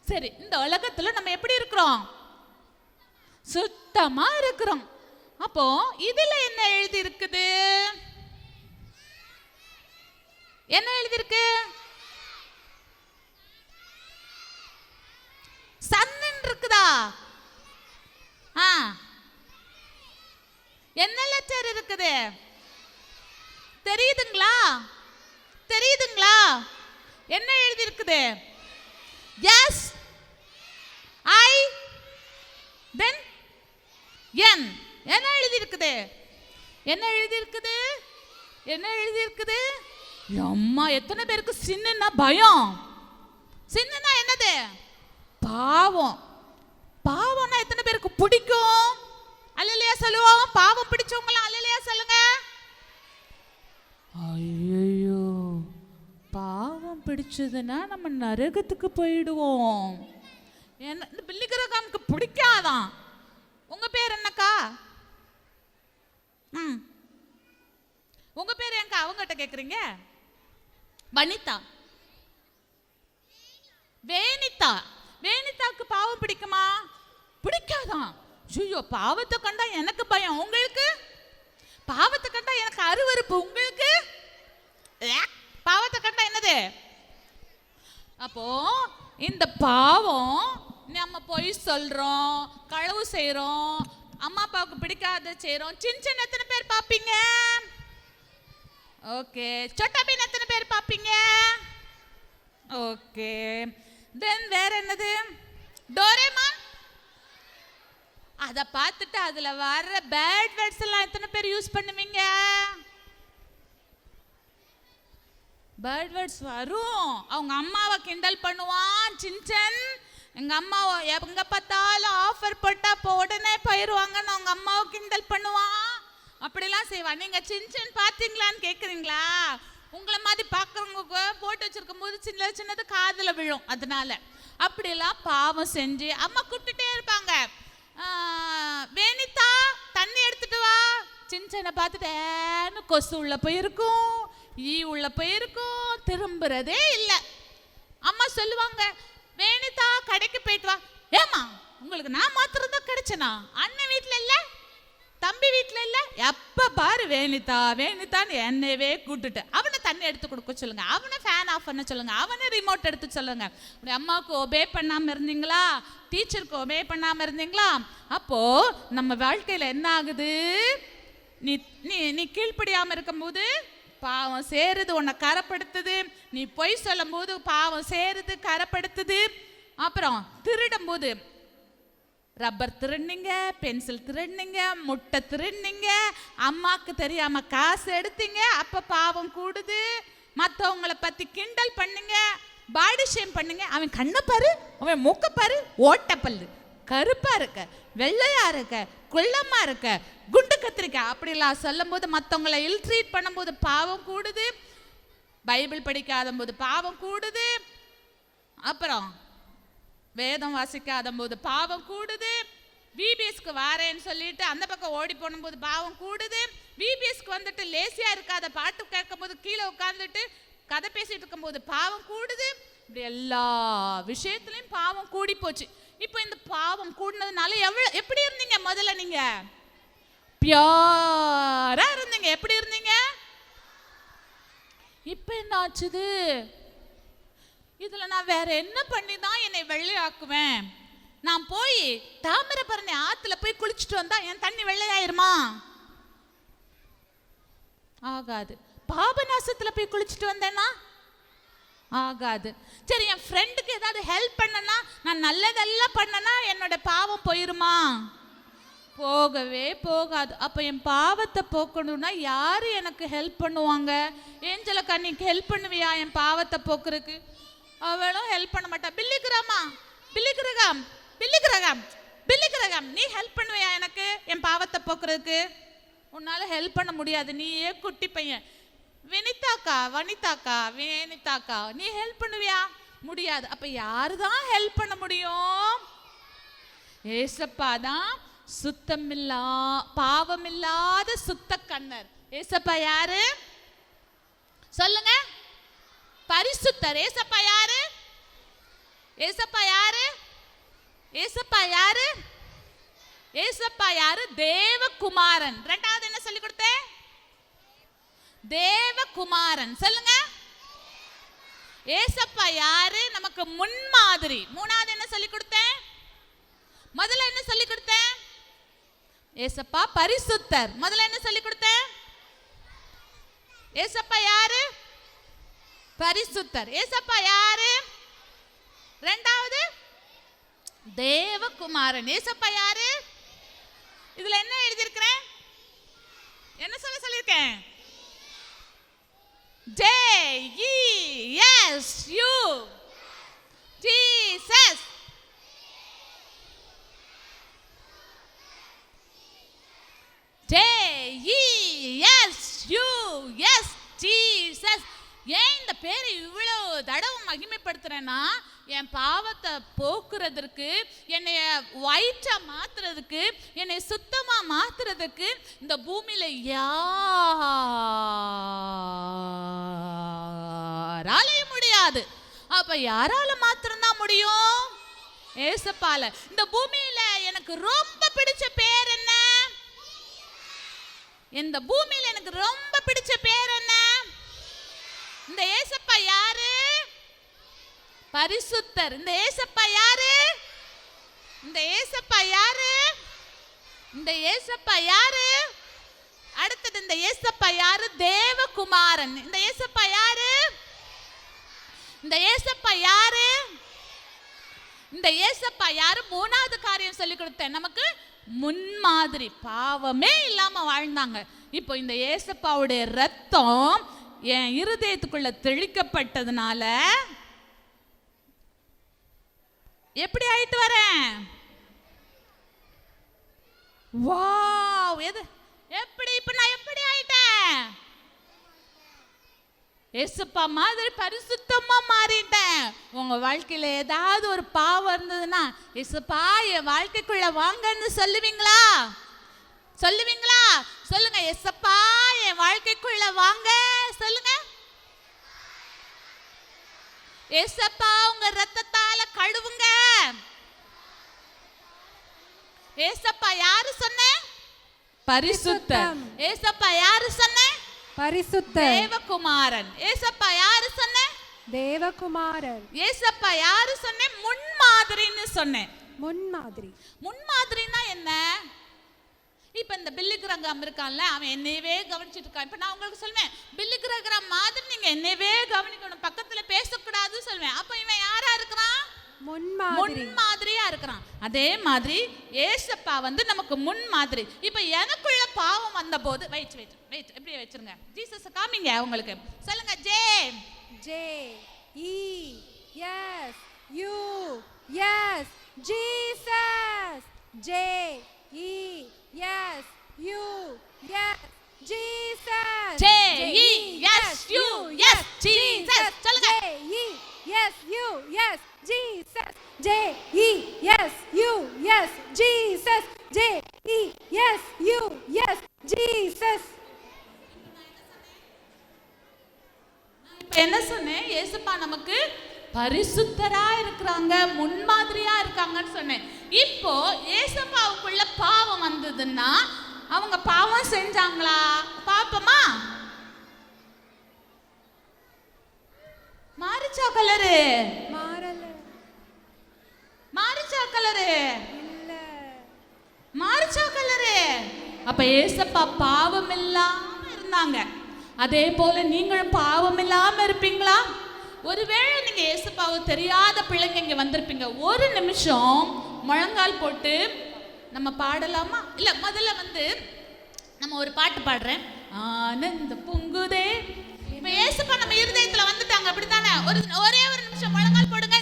D: சரி, இந்த உலகத்துல நம்ம எப்படி இருக்கிறோம்? சுத்தமா இருக்கிறோம். அப்போ இதுல என்ன எழுதி இருக்குது? என்ன எழுதி இருக்கு? சன்னு இருக்குதா? என்ன லெட்டர் இருக்குது? தெரியுதுங்களா? தெரியுதுங்களா? என்ன எழுதி இருக்குது? எஸ் ஐ தென் என். என்ன எழுதி இருக்குது? என்ன எழுதி இருக்குது? என்ன எழுதி இருக்குது? அம்மா, எத்தனை பேருக்கு சின்ன பயம்? சின்னனா என்னது? பாவம். பாவம்னா எத்தனை பேருக்கு பிடிக்கும்? அல்லேலூயா சொல்லுவோம். பாவம் பிடிச்சவங்களாம் அல்லேலூயா சொல்லுங்க. ஐயோ, பாவம் பிடிச்சதுன்னா நம்ம நரகத்துக்கு போயிடுவோம். என்ன இந்த பில்லி கிரகாமுக்கு பிடிக்காதான்? உங்க பேர் என்னக்கா? உங்க பேர் ஏங்கா அவங்ககிட்ட கேக்குறீங்க? வனிதா. வேனிதா. வேனிதாக்கு பாவம் பிடிக்குமா? பிடிக்காதான்? ஐயோ, பாவத்தை கண்டா எனக்கு பயம். உங்களுக்கு? பாவத்தை கண்டா எனக்கு அருவருப்பு. உங்களுக்கு? பாவத்தை கண்டா என்னது? அப்போ இந்த பாவம், நம்ம பொய் சொல்றோம், களவு செய்யறோம், அம்மா அப்பாவுக்கு பிடிக்காத செய்யறோம். சின்ன எத்தனை பேர் பாப்பீங்க? ஓகே. சொட்டா பீன் எத்தனை பேர் பாப்பீங்க? ஓகே. தென் வேற என்னது? டோரேமான். அதை பார்த்துட்டு அதுல வர்ற பேட் வேர்ட்ஸ் எல்லாம் எத்தனை பேர் யூஸ் பண்ணுவீங்க? பேட் வேர்ட்ஸ் வரும். அவங்க அம்மாவை கிண்டல் பண்ணுவான் சின்சன். எங்க அம்மாவை எங்க பார்த்தாலும் ஆஃபர் போட்டா உடனே போயிடுவாங்கன்னு அவங்க அம்மாவை கிண்டல் பண்ணுவான். அப்படிலாம் செய்வான். நீங்க சின்சன் பார்த்தீங்களான்னு கேட்குறீங்களா? உங்களை மாதிரி பார்க்குறவங்க போட்டு வச்சிருக்கும் போது சின்ன சின்னது காதில் விழும். அதனால அப்படிலாம் பாவம் செஞ்சு அம்மா கூப்பிட்டுட்டே இருப்பாங்க. வேணித்தா தண்ணி எடுத்துட்டு வா. சின்சனை பார்த்துட்டேன்னு கொசு உள்ள போயிருக்கும், ஈ உள்ள போயிருக்கும், திரும்புறதே இல்லை. அம்மா சொல்லுவாங்க, வேணித்தா கடைக்கு போயிட்டு வா. ஏமா உங்களுக்கு நான் மாத்திரம் தான் கிடைச்சனா? அண்ணன் வீட்டில் இல்லை, தம்பி வீட்டில் இல்லை, எப்போ பாரு வேணித்தா வேணித்தான்னு என்னவே கூட்டுட்டு அவனை தண்ணி எடுத்து கொடுக்க சொல்லுங்க, அவனை ஃபேன் ஆஃப் பண்ண சொல்லுங்க, அவனை ரிமோட் எடுத்து சொல்லுங்க. அப்படி அம்மாவுக்கு ஒபே பண்ணாமல் இருந்தீங்களா? டீச்சருக்கு ஒபே பண்ணாமல் இருந்தீங்களா? அப்போ நம்ம வாழ்க்கையில் என்ன ஆகுது? நீ நீ நீ கீழ்ப்படியாமல் இருக்கும்போது பாவம் சேருது, உன்னை கரைப்படுத்துது. நீ பொய் சொல்லும் போது பாவம் சேருது, கரைப்படுத்துது. அப்புறம் திருடும் போது ரப்பர் திருடுனீங்க, பென்சில் திருடுனீங்க, முட்டை திருடுனீங்க, அம்மாவுக்கு தெரியாம காசு எடுத்தீங்க, அப்ப பாவம் கூடுது. மற்றவங்களை பத்தி கிண்டல் பண்ணுங்க, பாடி ஷேம் பண்ணுங்க. அவன் கண்ணை பாரு, அவன் மூக்க பாரு, ஓட்டப்பல்லு, கருப்பா இருக்க, வெள்ளையா இருக்க, குள்ளமா இருக்க, குண்டு கத்திரிக்காய் அப்படிலாம் சொல்லும் போது மற்றவங்களை இல்ட்ரீட் பண்ணும்போது பாவம் கூடுது. பைபிள் படிக்காத போது பாவம் கூடுது. அப்புறம் வேதம் வாசிக்காத போது பாவம் கூடுது. விபிஎஸ்க்கு வாரேன்னு சொல்லிட்டு அந்த பக்கம் ஓடி போனும்போது பாவம் கூடுது. விபிஎஸ்க்கு வந்துட்டு லேசியா இருக்காத பாட்டு கேட்கும் போது கீழே உட்காந்துட்டு கதை பேசிட்டு இருக்கும் போது பாவம் கூடுது. இப்படி எல்லா விஷயத்துலையும் பாவம் கூடி போச்சு. இப்போ இந்த பாவம் கூடினதுனால எப்படி இருந்தீங்க? முதல்ல நீங்க பியூரா இருந்தீங்க. எப்படி இருந்தீங்க? இப்ப என்ன ஆச்சுது? இதுல நான் வேற என்ன பண்ணி தான் என்னை வெள்ளையாக்குவேன்? நான் போய் தாமிரபரணி ஆத்துல போய் குளிச்சுட்டு வந்தா என் தண்ணி வெள்ளையாயிருமா? ஆகாது. பாபநாசத்துல போய் குளிச்சுட்டு வந்தேன்னா ஆகாது. சரி, என் ஃப்ரெண்டுக்கு ஏதாவது ஹெல்ப் பண்ணனா, நான் நல்லதெல்லாம் பண்ணனா என்னோட பாவம் போயிருமா? போகவே போகாது. அப்போ என் பாவத்தை போக்கணும்னா யாரு எனக்கு ஹெல்ப் பண்ணுவாங்க? ஏஞ்சலக்கா நீக்கு ஹெல்ப் பண்ணுவியா என் பாவத்தை போக்குறதுக்கு? அவளும் ஹெல்ப் பண்ண மாட்டா. பில்லிகிரகம் நீ ஹெல்ப் பண்ணுவியா எனக்கு என் பாவத்தை போக்குறதுக்கு? உன்னால ஹெல்ப் பண்ண முடியாது, நீயே குட்டி பையன். வனிதாக்கா நீ ஹெல்ப் பண்ணுவியா? முடியாது. அப்ப யாரு தான் ஹெல்ப் பண்ண முடியும்? ஏசப்பா தான் பாவமில்லாத சுத்த கண்ணர். ஏசப்பா யாரு சொல்லுங்க? பரிசுத்தர். ஏசப்பா யாரு? ஏசப்பா யாரு? தேவகுமாரன். ரெண்டாவது என்ன சொல்லி கொடுத்தேன்? தேவகுமாரன். சொல்லுங்க. ஏசப்பா யாரு? நமக்கு முன்மாதிரி. மூணாவது என்ன சொல்லி கொடுத்தேன்? முதல்ல என்ன சொல்லி கொடுத்தேன்? ஏசப்பா பரிசுத்தர். முதல்ல என்ன சொல்லி கொடுத்தேன்? ஏசப்பா யாரு? பரிசுத்தர். ஏசப்பா யாரு? ரெண்டாவது தேவகுமாரன். ஏசப்பா யாரு? இதுல என்ன எழுதியிருக்கிறேன்? என்ன சொல்லியிருக்கேன்? J-E-S-U Jesus. J-E-S-U-S Jesus. ஏன் இந்த பேரை இவ்வளவு தடவை மகிமைப்படுத்துறேன்னா, என் பாவத்தை போக்குறதுக்கு, என்னை ஒயிட்டா மாத்துறதுக்கு, என்னை சுத்தமா மாத்துறதுக்கு இந்த பூமியில யாராலையும் முடியாது. அப்ப யாரால மாத்திரம்தான் முடியும்? ஏசப்பால. இந்த பூமியில எனக்கு ரொம்ப பிடிச்ச பேர் என்ன? இந்த பூமியில எனக்கு ரொம்ப பிடிச்ச பேர் என்ன? இந்த ஏசப்பா யாரு? பரிசுத்தர். இந்த ஏசப்பா யாரு? இந்த ஏசப்பா யாரு? இந்த ஏசப்பா யாரு? அடுத்தது இந்த ஏசப்பா யாரு? தேவகுமாரன். இந்த ஏசப்பா யாரு? இந்த ஏசப்பா யாரு? இந்த ஏசப்பா யாரு? மூணாவது காரியம் சொல்லி கொடுத்தேன் நமக்கு, முன்மாதிரி. பாவமே இல்லாம வாழ்ந்தாங்க. இப்போ இந்த ஏசப்பாவுடைய ரத்தம் என் இருதயத்துக்குள்ள தெளிக்கப்பட்டதுனால எப்படி ஆயிட்டு வரேன்? வாவ்! எது எப்படி? இப்ப நான் எப்படி ஆயிட்டேன்? ஏசப்பா மாதிரி பரிசுத்தமா மாறிட்டேன். உங்க வாழ்க்கையில ஏதாவது ஒரு பாவம் இருந்ததுன்னா, ஏசப்பா என் வாழ்க்கைக்குள்ள வாங்கன்னு சொல்லுவீங்களா? சொல்லுவீங்களா? சொல்லுங்க, ஏசப்பா என் வாழ்க்கைக்குள்ள வாங்க சொல்லுங்க. ஏசப்பா உங்க ரத்தத்தால கழுவுங்க. ஏசப்பா யாரு சொன்ன? பரிசுத்தம். ஏசப்பா யாரு சொன்ன?
B: பரிசுத்த
D: தேவகுமாரன். ஏசப்பா யாரு சொன்ன?
B: தேவகுமாரன்.
D: ஏசப்பா யாரு சொன்ன? முன்மாதிரின்னு சொன்னேன்.
B: முன்மாதிரி.
D: முன்மாதிரினா என்ன? இப்ப இந்த பில்லி கிரகாம் இருக்கான்ல, அவன் என்னையவே கவனிச்சுட்டு இருக்கான். இப்ப நான் உங்களுக்கு சொல்வேன், பில்லி கிரகாம் மாதிரி நீங்க என்னையவே கவனிக்கணும், பக்கத்துல பேசக்கூடாதுன்னு சொல்வேன். அப்ப இவன் யாரா இருக்கிறான்? முன்மாதிரியா இருக்கிறான். அதே மாதிரி ஏசப்பா வந்து நமக்கு முன்மாதிரி. இப்ப எனக்குள்ள பாவம் வந்த போது, வெயிட் எப்படியே வச்சிருங்க, ஜீசஸ் காமிங்க உங்களுக்கு. சொல்லுங்க, J
B: J E S U S Jesus. J E S U S Jesus.
D: J E S U S Jesus. சொல்லுங்க,
B: J E S U S Jesus. J E S U S Jesus. J E S U S Jesus.
D: என்ன சொன்னேன்? ஏசப்பா நமக்கு பரிசுத்தரா இருக்கிறாங்க, முன்மாதிரியா இருக்காங்கன்னு சொன்னேன். இப்போ ஏசப்பாவுக்குள்ள பாவம் வந்ததுன்னா அவங்க பாவம் செஞ்சாங்களா பாப்போமா? மாறிச்சா கலரு?
B: மாறல.
D: மாறிச்சா கலரு?
B: இல்ல.
D: மாறிச்சா கலரு? அப்ப ஏசப்பா பாவம் இல்லாம இருந்தாங்க. அதே போல நீங்களும் பாவம் இல்லாம இருப்பீங்களா? ஒருவேளை நீங்க ஏசப்பாவை தெரியாத பிள்ளைங்க இங்க வந்திருப்பீங்க. ஒரு நிமிஷம் முழங்கால் போட்டு நம்ம பாடலாமா? இல்ல, முதல்ல வந்து நம்ம ஒரு பாட்டு பாடுறேன். ஆனந்த பொங்குதே. இப்ப ஏசப்பா நம்ம இருதயத்துல வந்துட்டாங்க, அப்படித்தானே? ஒரே ஒரு நிமிஷம் முழங்கால் போடுங்க.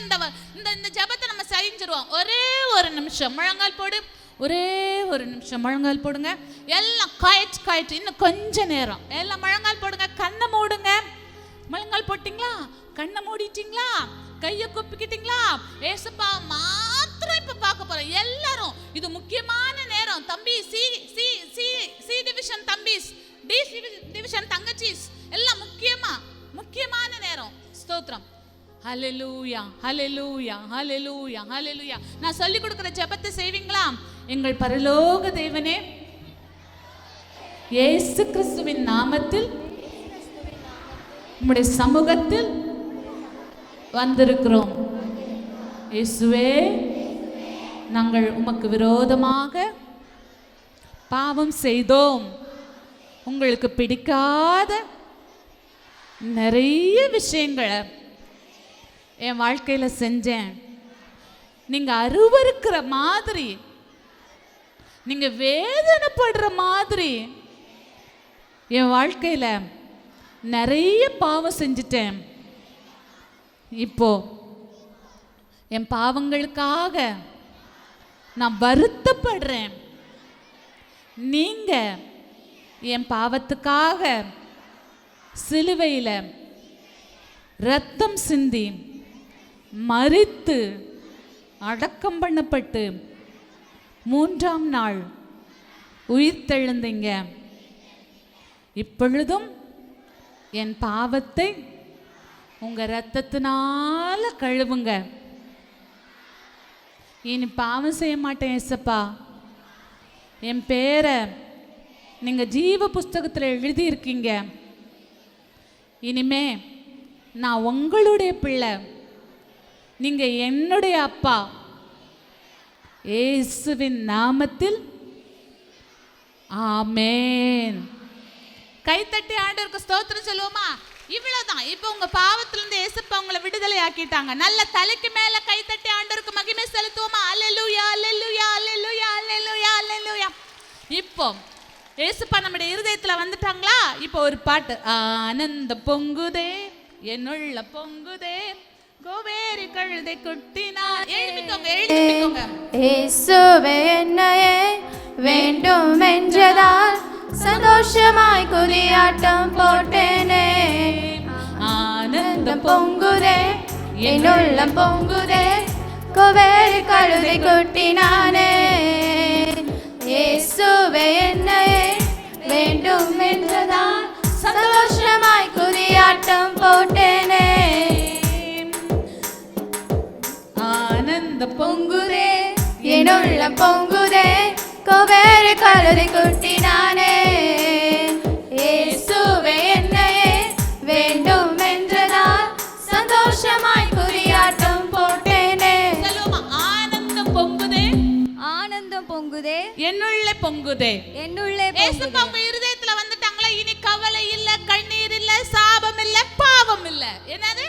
D: இந்த ஜபத்தை நம்ம செஞ்சிருவோம். ஒரே ஒரு நிமிஷம் முழங்கால் போடு. ஒரே ஒரு நிமிஷம் முழங்கால் போடுங்க. எல்லாம் காய்ட். இன்னும் கொஞ்ச நேரம் எல்லாம் முழங்கால் போடுங்க. கண்ணை மூடுங்க. முழங்கால் போட்டீங்களா? கண்ணை மூடிட்டீங்களா? கையை குப்பிக்கிட்டீங்களா? ஏசப்பா மாத்திரம் இப்ப பார்க்க போறோம் எல்லாரும். இது முக்கியமான நேரம். தம்பி சி டிவிஷன் தம்பிஸ், டி டிவிஷன் தங்கச்சிஸ், எல்லாம் முக்கியமான நேரம். ஸ்தோத்திரம். ஹல்லேலூயா, ஹல்லேலூயா, ஹல்லேலூயா, ஹல்லேலூயா. நான் சொல்லி கொடுக்கிற ஜெபத்தை செய்வீங்களா? எங்கள் பரலோக தேவனே, இயேசு கிறிஸ்துவின் நாமத்தில் உம்முடைய சமூகத்தில் வந்திருக்கிறோம். இயேசுவே, நாங்கள் உமக்கு விரோதமாக பாவம் செய்தோம். உங்களுக்கு பிடிக்காத நிறைய விஷயங்களை என் வாழ்க்கையில் செஞ்சேன். நீங்கள் அருவருக்கிற மாதிரி, நீங்கள் வேதனைப்படுற மாதிரி என் வாழ்க்கையில் நிறைய பாவம் செஞ்சிட்டேன். இப்போ என் பாவங்களுக்காக நான் வருத்தப்படுறேன். நீங்கள் என் பாவத்துக்காக சிலுவையில் இரத்தம் சிந்தி மரித்து அடக்கம் பண்ணப்பட்டு 3ஆம் நாள் உயிர்த்தெழுந்தீங்க. இப்பொழுதும் என் பாவத்தை உங்க இரத்தத்தினால கழுவுங்க. இனி பாவம் செய்ய மாட்டேன் ஏசப்பா. என் பேரை நீங்க ஜீவ புஸ்தகத்தில் எழுதியிருக்கீங்க. இனிமே நான் உங்களுடைய பிள்ளை, நீங்க என்னுடைய அப்பா. இயேசுவின் நாமத்தில் ஆமென். கைத்தட்டி ஆண்டவருக்கு ஸ்தோத்திரம் சொல்லுவோமா? இவ்வளவுதான். இப்போ உங்க பாவத்துல இருந்து இயேசுப்பா உங்களை விடுதலை ஆக்கிட்டாங்க. நல்ல தலைக்கு மேல கை தட்டி ஆண்டவருக்கு மகிமை செலுத்துவோமா? அல்லேலூயா அல்லேலூயா அல்லேலூயா அல்லேலூயா அல்லேலூயா. இப்போ இயேசுப்பா நம்முடைய இருதயத்துல வந்துட்டாங்களா? இப்போ ஒரு பாட்டு. ஆனந்த பொங்குதே என்னுள்ள பொங்குதே கோவேரி கழுதை குட்டினா. எழுப்பிக்கோங்க எழுப்பிக்கோங்க.
F: இயேசுவே என்னையே வேண்டும் என்றதால் சந்தோஷமாய் குதியாட்டம் போட்டேனே. ஆனந்தம் பொங்குதே என்னுள்ளம் பொங்குதே கோவேரி கழுதை குட்டினானே. இயேசுவே என்னையே வேண்டும் என்றதால் சந்தோஷமாய் குதியாட்டம் போட்டேனே.
D: ஆனந்தம்
F: பொங்குதே என்னுள்ளம் பொங்குதே கோவேரி கழுதை குட்டினானே. இயேசுவே என்னையே வேண்டும் என்றதால் சந்தோஷமாய் குறியாட்டம் போட்டேனே.
D: ஆனந்தம் பொங்குதே
E: ஆனந்தம் பொங்குதே
D: என்னுள்ளே பொங்குதே.
E: என்னுள்ளே
D: இயேசுப்பா உங்க இருதயத்துல வந்துட்டாங்களா? இனி கவலை இல்ல, கண்ணீர் இல்ல, சாபம் இல்ல, பாவம் இல்ல. என்னது?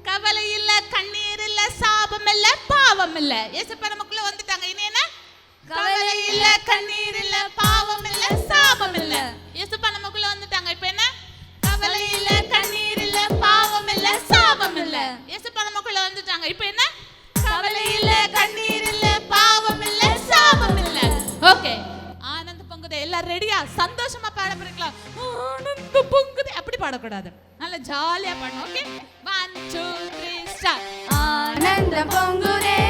D: கவலை இல்ல, கண்ணீர் இல்ல, சாபம் இல்ல, பாவம் இல்ல. இயேசுப்பா நமக்குள்ள வந்துட்டாங்க. இனி என்ன? கவலை இல்ல, கண்ணீர் இல்ல, பாவம் இல்ல, சாபம் இல்ல. இயேசுப்பா நமக்குள்ள வந்துட்டாங்க. இப்போ என்ன? கவலை இல்ல, கண்ணீர் இல்ல, பாவம் இல்ல, சாபம் இல்ல. இயேசுப்பா நமக்குள்ள வந்துட்டாங்க. இப்போ என்ன? கவலை இல்ல, கண்ணீர் இல்ல, பாவம் இல்ல, சாபம் இல்ல. ஓகே. ஆனந்த பொங்குதே. எல்லாரும் ரெடியா? சந்தோஷமா பாட போறீங்களா? ஆனந்த பொங்குதே அப்படி பாடக்கூடாது. நல்ல ஜாலியா பாடணும். Okay 1 2 3 start.
F: ஆனந்தம் பொங்குதே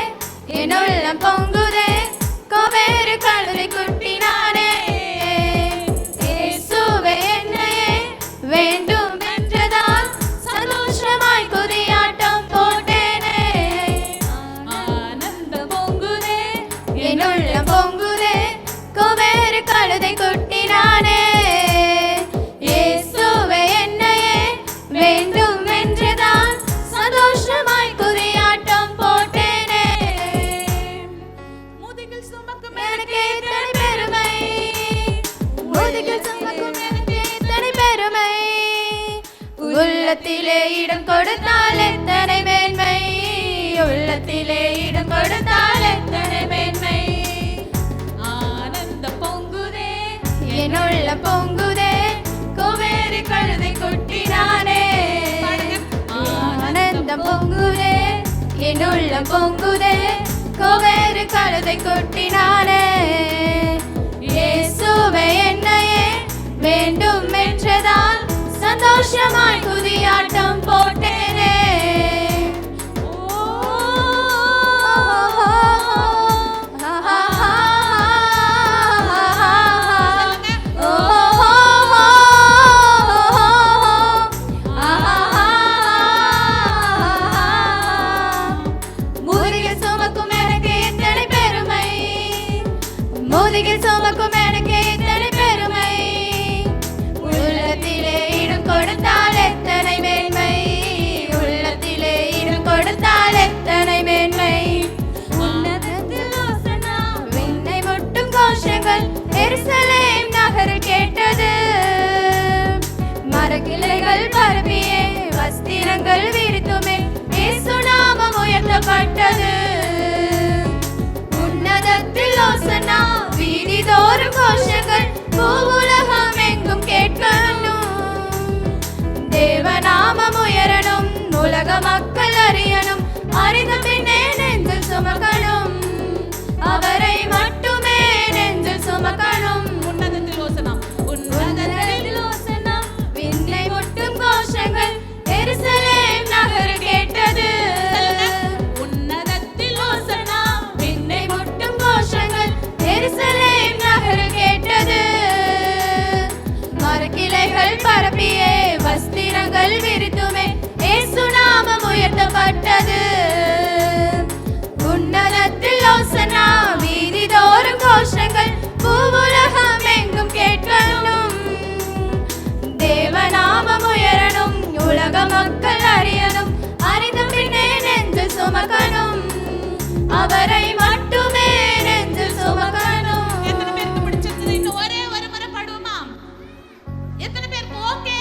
F: என்னுள்ளம் பொங்குதே கோவேரி கழுதை குட்டினானே. இயேசுவே என்னையே வேண்டும் என்றதால் சந்தோஷமாய் குதியாட்டம் போட்டேனே.
D: ஆனந்தம்
F: பொங்குதே என்னுள்ளம் பொங்குதே கோவேரி கழுதை குட்டினானே. இயேசுவே என்னையே வேண்டும் என்றதால் சந்தோஷமாய் குதியாட்டம் போட்டேனே.
D: முதுகில் சுமக்கும்
F: எனக்கு எத்தனை பெருமை, முதுகில் சுமக்கும் எனக்கு எத்தனை பெருமை, உள்ளத்திலே இடம் கொடுத்தால் எத்தனை மேன்மை, உள்ளத்திலே இடம் கொடுத்தால் எத்தனை மேன்மை.
D: ஆனந்தம் பொங்குதே
F: என்னுள்ள பொங்குதே கோவேரி கழுதை குட்டினானே. ஆனந்தம் பொங்குதே என்னுள்ள பொங்குதே கோவேரி கழுதை குட்டினானே. இயேசுவே என்னையே வேண்டும் என்றதால் சந்தோஷமாய் குதியாட்டம் போட்டேனே. முதுகில் சுமக்கும் எனக்கு எத்தனை பெருமை, முதுகில் சுமக்கும் எனக்கு எத்தனை பெருமை, உள்ளத்திலே இடம் கொடுத்தால் எத்தனை மேன்மை, உள்ளத்திலே இடம் கொடுத்தால் எத்தனை மேன்மை. உன்னதத்தில் ஓசன்னா விண்ணை முட்டும் கோஷங்கள் எருசலேம் நகரில் கேட்டது. மரக்கிளைகள் பரப்பியே வஸ்திரங்கள் விரித்துமே இயேசு நாமம் உயர்த்தப்பட்டது. உன்னதத்தில் ஓசன்னா வீதிதோறும் கோஷங்கள் பூவுலகம் எங்கும் கேட்கணும். தேவநாமம் உயரணும், உலக மக்கள் அறியணும், அறிந்த பின்னே நெஞ்சில் சுமக்கணும், அவரை மட்டுமே நெஞ்சில் சுமக்கணும்.
D: உன்னதத்தில் ஓசனா
F: உன்னதத்தில் ஓசன்னா விண்ணை முட்டும் கோஷங்கள் எருசலேம் நகர் கேட்டது.
D: உன்னதத்தில்
F: ஓசன்னா விண்ணை முட்டும் கோஷங்கள் எருசலேம் நகர் கேட்டது. மரக்கிளைகள் பரப்பியே வஸ்திரங்கள் விரித்துமே இயேசு நாமம் உயர்த்தப்பட்டது. உன்னதத்தில் ஓசன்னா வீதிதோறும் கோஷங்கள் பூவுலகம் எங்கும் கேட்கணும். தேவநாமம் உயரணும், உலக மக்கள் அறியணும், அறிந்த பின்னே நெஞ்சில் சுமக்கணும், அவரை மட்டுமே நெஞ்சில் சுமக்கணும்.
D: எத்தனை பேருக்கு பிடிச்சிருந்தது? இன்னும் ஒரே ஒரு முறை பாடுவோமா? எத்தனை பேருக்கு ஓகே?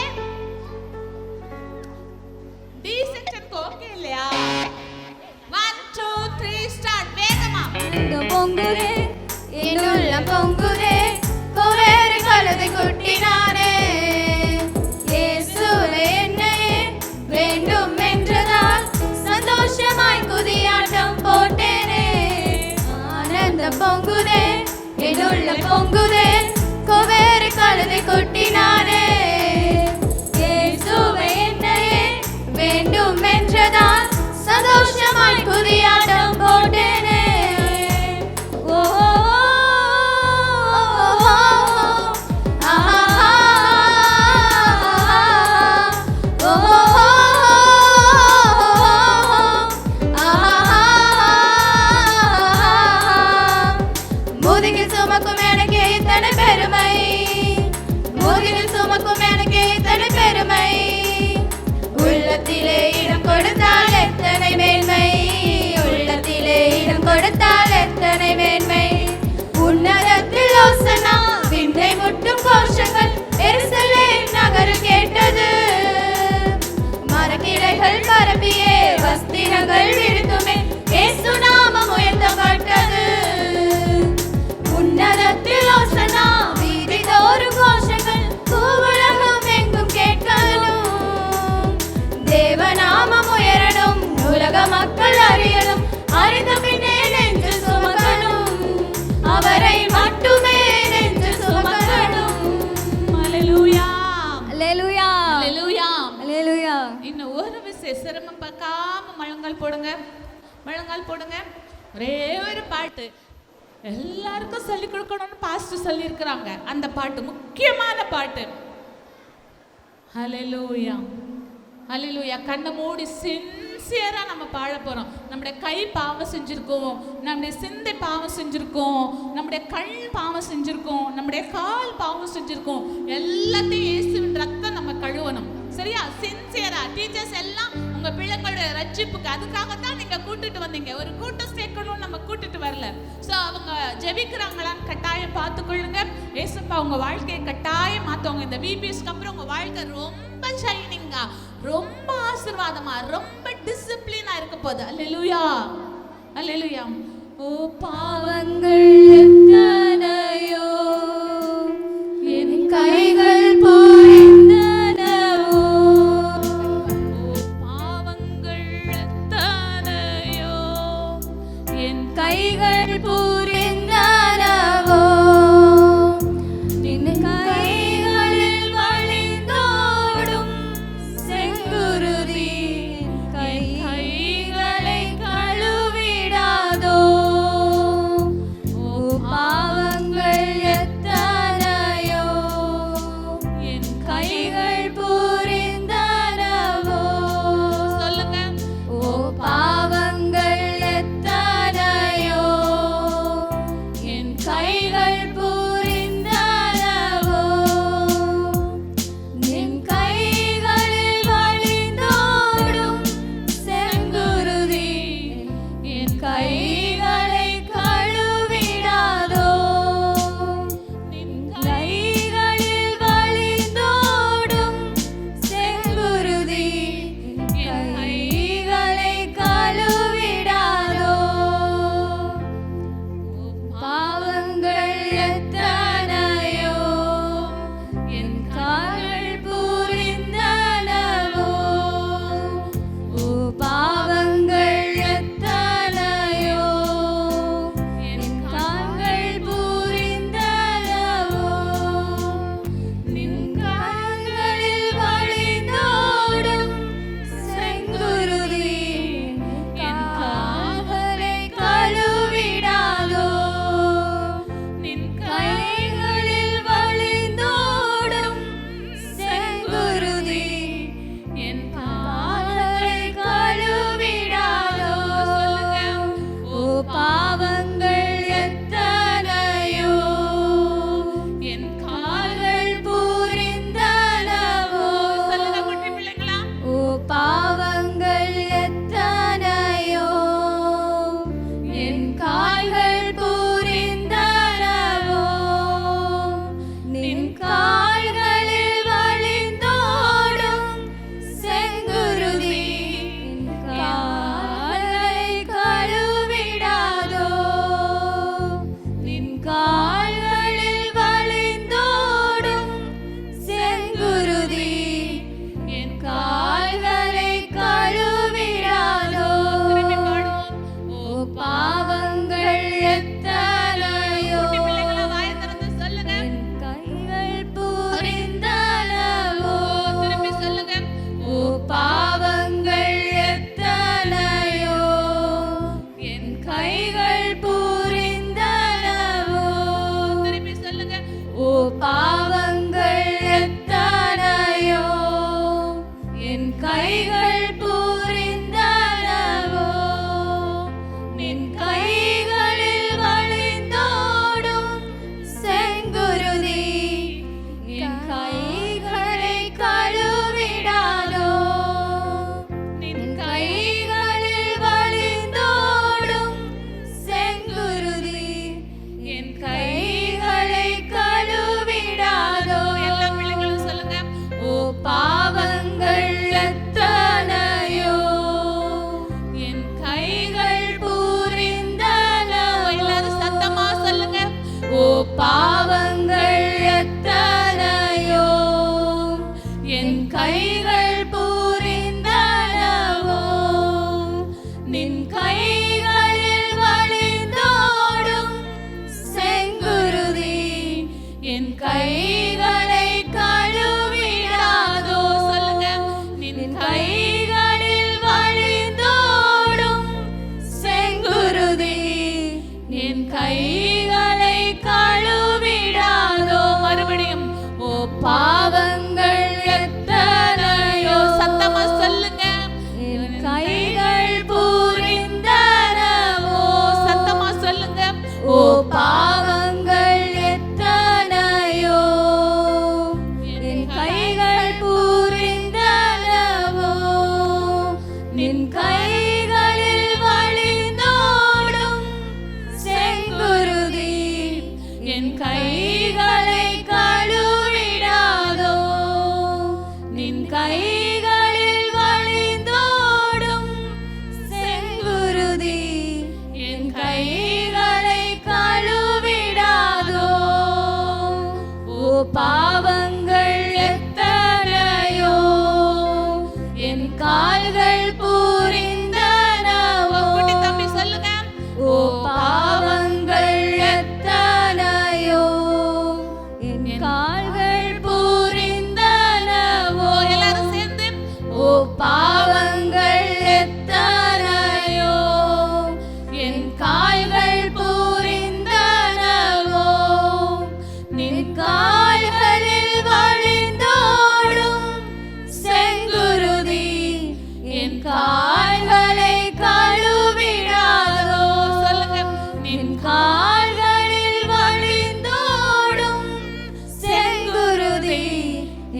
F: கொட்டினானே. இயேசுவே என்னையே வேண்டும் என்றதால் சந்தோஷமாய் குதியாட்டம் போட்டேனே. ஆனந்தம் பொங்குதே என்னுள்ள பொங்குதே கோவேறு கழுதை கொட்டினானே. இயேசுவே என்னையே வேண்டும் என்றதால் சந்தோஷமாய் குதியாட்டம் போட்டேனே. ஓ முதுகில் சுமக்கும் எனக்கு இத்தனை பெருமை, முதுகில் சுமக்கும் எனக்கு இத்தனை பெருமை. உள்ளத்திலே இடம் கொடுத்தால் எத்தனை மேன்மை, உள்ளத்திலே இடம் கொடுத்தால் எத்தனை மேன்மை. உன்னதத்தில் ஓசன்னா விண்ணை முட்டும் கோஷங்கள் எருசலேம் நகரில் கேட்டது. மரக்கிளைகள் பரப்பியே வஸ்திரங்கள் விரித்துமே இயேசு நாமம் உயர்த்தப்பட்டது. உன்னதத்தில் ஓசன்னா வீதி தோறும் கோஷங்கள் பூவுலகம் எங்கும் கேட்கணும். தேவநாமம் உயரணும், உலக மக்கள் அறியணும், அறிந்த பின்னே நெஞ்சு சுமக்கணும், அவரை மட்டுமே நெஞ்சு சுமக்கணும்.
D: அல்லேலூயா
E: அல்லேலூயா
D: அல்லேலூயா.
E: அல்லேலூயா.
D: இன்னும் ஒரு விஷயம், சிரமம் பார்க்காம முழங்கால் போடுங்க, முழங்கால் போடுங்க. ஒரே ஒரு பாட்டு எல்லாருக்கும் சொல்லிக் கொடுக்கணும்னு பாஸ்டர் சொல்லியிருக்கிறாங்க. அந்த பாட்டு முக்கியமான பாட்டு. ஹல்லேலூயா ஹல்லேலூயா. கண்ணை மூடி சின்சியராக நம்ம பாட போகிறோம். நம்முடைய கை பாவம் செஞ்சுருக்கோம், நம்முடைய சிந்தை பாவம் செஞ்சுருக்கோம், நம்முடைய கண் பாவம் செஞ்சுருக்கோம், நம்முடைய கால் பாவம் செஞ்சுருக்கோம். எல்லாத்தையும் இயேசுவின் ரத்தம் நம்ம கழுவணும். சரியா? சின்சியரா. டீச்சர்ஸ் எல்லாம் உங்க பிள்ளைங்களுடைய ரட்சிப்புக்கு அதுக்காகத்தான் நீங்க கூட்டிட்டு வந்தீங்க. ஒரு கூட்டம் சேர்க்கணும்னு நம்ம கூட்டிட்டு வரல. ஸோ அவங்க ஜெபிக்கிறாங்களான்னு கட்டாயம் பார்த்துக்கொள்ளுங்க. ஏசப்பா உங்க வாழ்க்கையை கட்டாயம் மாத்துவாங்க. இந்த விபிஎஸ்க்கு அப்புறம் உங்க வாழ்க்கை ரொம்ப ஷைனிங்கா, ரொம்ப ஆசீர்வாதமா, ரொம்ப டிசிப்ளினா இருக்க போகுது. அல்லேலூயா அல்லேலூயா. ஓ
F: பாவங்கள் எத்தனையோ என் கைகள் புரிந்தனவோ.
D: பாவங்கள் எத்தனையோ என்
F: கைகள் புரிந்தனவோ. நின் கைகளில் வழிந்தோடும் செங்குருதி கைகளை கழுவிடாதோ. ஓ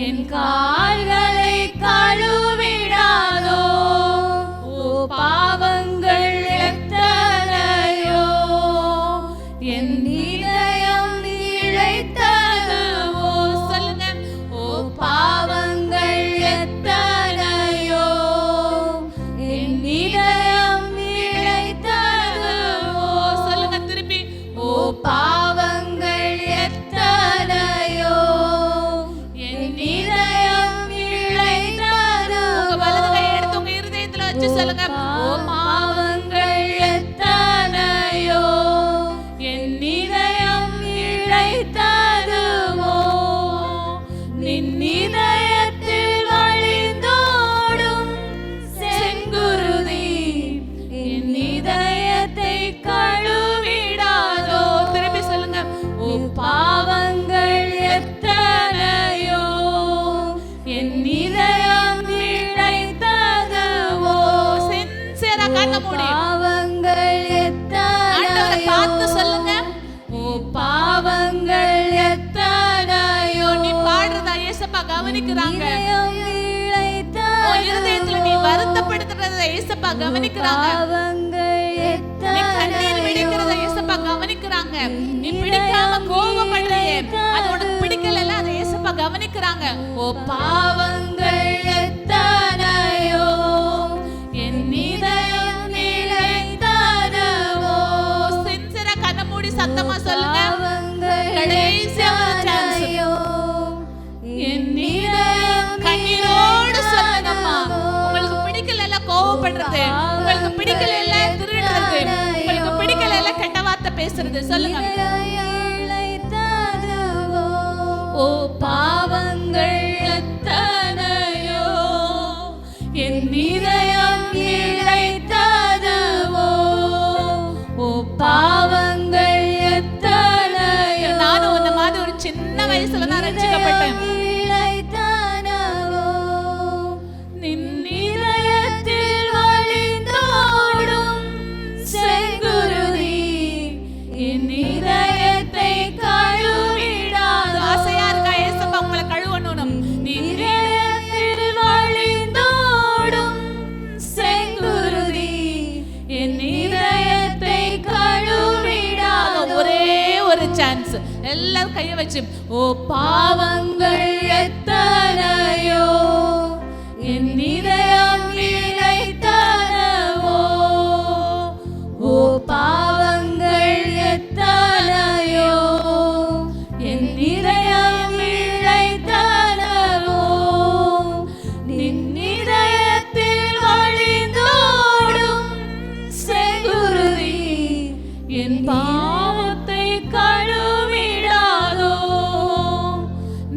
F: என் கால்களை கழுவிடாதோ ஓ பாவங்கள் எத்தனையோ என் இதயம் இழைத்ததுவோ சொல்லுங்க ஓ பாவங்கள் எத்தனையோ என் இதயம் இழைத்ததுவோ சொல்லுங்க திருப்பி ஓ பாவங்கள் எத்தனையோ என் இதயம் இழைத்ததுவோ வலது கை எடுத்து உங்க இருதயத்துல வச்சு சொல்லுங்க ஓ பாவங்கள் எத்தனையோ என் இதயம் இழைத்ததுவோ நின் இதயத்தில் வழிந்தோடும் செங்குருதி என் இதயத்தை கழுவிடாதோ திருப்பி சொல்லுங்க ஓ பாவங்கள் எத்தனையோ என் இதயம் இழைத்ததுவோ சின்சியரா கண்ண மூடி பாவங்கள் எத்தனையோ பார்த்து சொல்லுங்க ஓ பாவங்கள் எத்தனையோ நீ பாடுறதா ஏசப்பா கவனிக்கிறாங்க உன் இருதயத்துல நீ வருத்தப்படுத்துறத ஏசப்பா கவனிக்கிறாங்க நீ கண்ணீர் விடுக்கிறத ஏசப்பா கவனிக்கிறாங்க நீ பிடிக்காம கோபப்படுறியே அது உனக்கு பிடிக்கல அதை ஏசப்பா கவனிக்கிறாங்க ஓ பாவங்கள் எத்தனையோ என் இதயம் இழைத்ததுவோ சின்சியரா கண்ண மூடி சத்தமா சொல்லுங்க கடைசியா சான்ஸ் என் இதயம் கண்ணீரோடு சொல்லுங்கம்மா உங்களுக்கு பிடிக்கல கோவப்படுறது உங்களுக்கு பிடிக்கல திருடுறது உங்களுக்கு பிடிக்கல கெட்ட வார்த்தை பேசுறது சொல்லுங்க ஓ பாவங்கள் எத்தனையோ என் இதயம் இழைத்ததுவோ ஓ பாவங்கள் எத்தனையோ நானும் அந்த மாதிரி ஒரு சின்ன வயசுல நான் ரட்சிக்கப்பட்டேன் நின் இதயத்தில் வழிந்தோடும் செங்குருதி என் இதயத்தை கழுவிடாதோ ஆசையா இருக்கா ஏசப்பா உங்களை கழுவணும் நின் இதயத்தில் வழிந்தோடும் செங்குருதி என் இதயத்தை கழுவிடாதோ ஒரே ஒரு சான்ஸ் எல்லாரும் கையை வச்சு ஓ பாவங்கள் எத்தனையோ என் இதயம் இழைத்ததுவோ ஓ பாவங்கள் எத்தனையோ என் இதயம் இழைத்ததுவோ நின் இதயத்தில் வழிந்தோடும் செங்குருதி என் பாவத்தை கழுவிடாதோ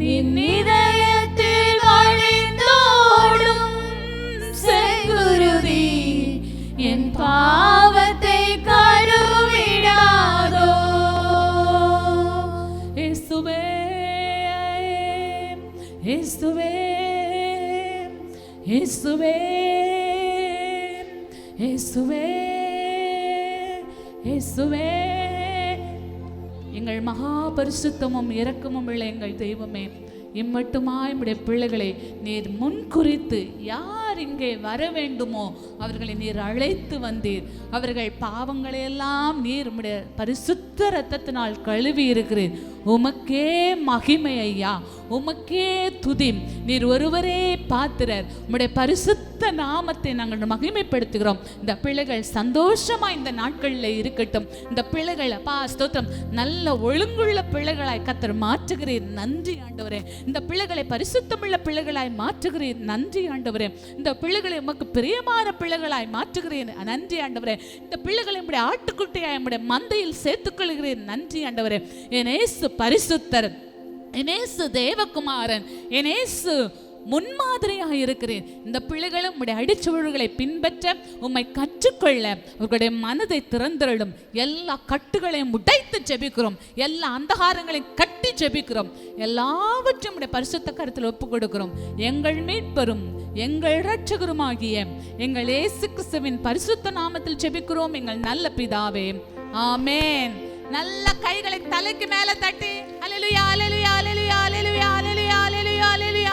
F: நின் இதயத்தில் வழிந்தோடும் செங்குருதி என் பாவத்தை கழுவிடாதோ இயேசுவே இயேசுவே இயேசுவே இயேசுவே இயேசுவே எங்கள் மகா பரிசுத்தமும் இரக்கமும் உள்ள எங்கள் தெய்வமே இம்மட்டுமாய் உம்முடைய பிள்ளைகளை நீர் முன்குறித்து யார் இங்கே வர வேண்டுமோ அவர்களை நீர் அழைத்து வந்தீர் அவர்கள் பாவங்களையெல்லாம் நீர் உம்முடைய பரிசுத்த இரத்தத்தினால் கழுவி இருக்கிறீர் உமக்கே மகிமை ஐயா உமக்கே துதி நீர் ஒருவரே பாத்திரர் உம்முடைய பரிசுத்த நாமத்தை நாங்கள் மகிமைப்படுத்துகிறோம் இந்த பிள்ளைகள் சந்தோஷமா இந்த நாட்களில் இருக்கட்டும் இந்த பிள்ளைகள் அப்பா ஸ்தோத்திரம் நல்ல ஒழுங்குள்ள பிள்ளைகளாய் கர்த்தர் மாற்றுகிறீர் நன்றி ஆண்டவரே இந்த பிள்ளைகளை பரிசுத்தமுள்ள பிள்ளைகளாய் மாற்றுகிறீர் நன்றி ஆண்டவரே இந்த பிள்ளைகளை உமக்கு பிரியமான பிள்ளைகளாய் மாற்றுகிறேன் நன்றி ஆண்டவரே இந்த பிள்ளைகளை உம்முடைய ஆட்டுக்குட்டியாய் உம்முடைய மந்தையில் சேர்த்துக்கொள்கிறேன் நன்றி ஆண்டவரே என் இயேசு பரிசுத்தர் என் இயேசு தேவகுமாரன் என் இயேசு முன்மாதிரியாக இருக்கிறேன் இந்த பிள்ளைகளும் உம்முடைய அடிச்சுவடுகளை பின்பற்ற உம்மை கற்றுக்கொள்ள அவர்களுடைய மனதை திறந்திரலும் எல்லா கட்டுகளையும் உடைத்து ஜெபிக்கிறோம் எல்லா அந்தகாரங்களையும் கட்டி ஜெபிக்கிறோம் எல்லாவற்றையும் உடைய பரிசுத்த கருத்தில் ஒப்பு கொடுக்கிறோம் எங்கள் மீட்பரும் எங்கள் இரட்சகருமாகிய எங்கள் இயேசு கிறிஸ்துவின் பரிசுத்த நாமத்தில் ஜெபிக்கிறோம் எங்கள் நல்ல பிதாவே ஆமென் நல்ல கைகளை தலைக்கு மேல தட்டி அல்லேலூயா அல்லேலூயா அல்லேலூயா அல்லேலூயா அல்லேலூயா அல்லேலூயா அல்லேலூயா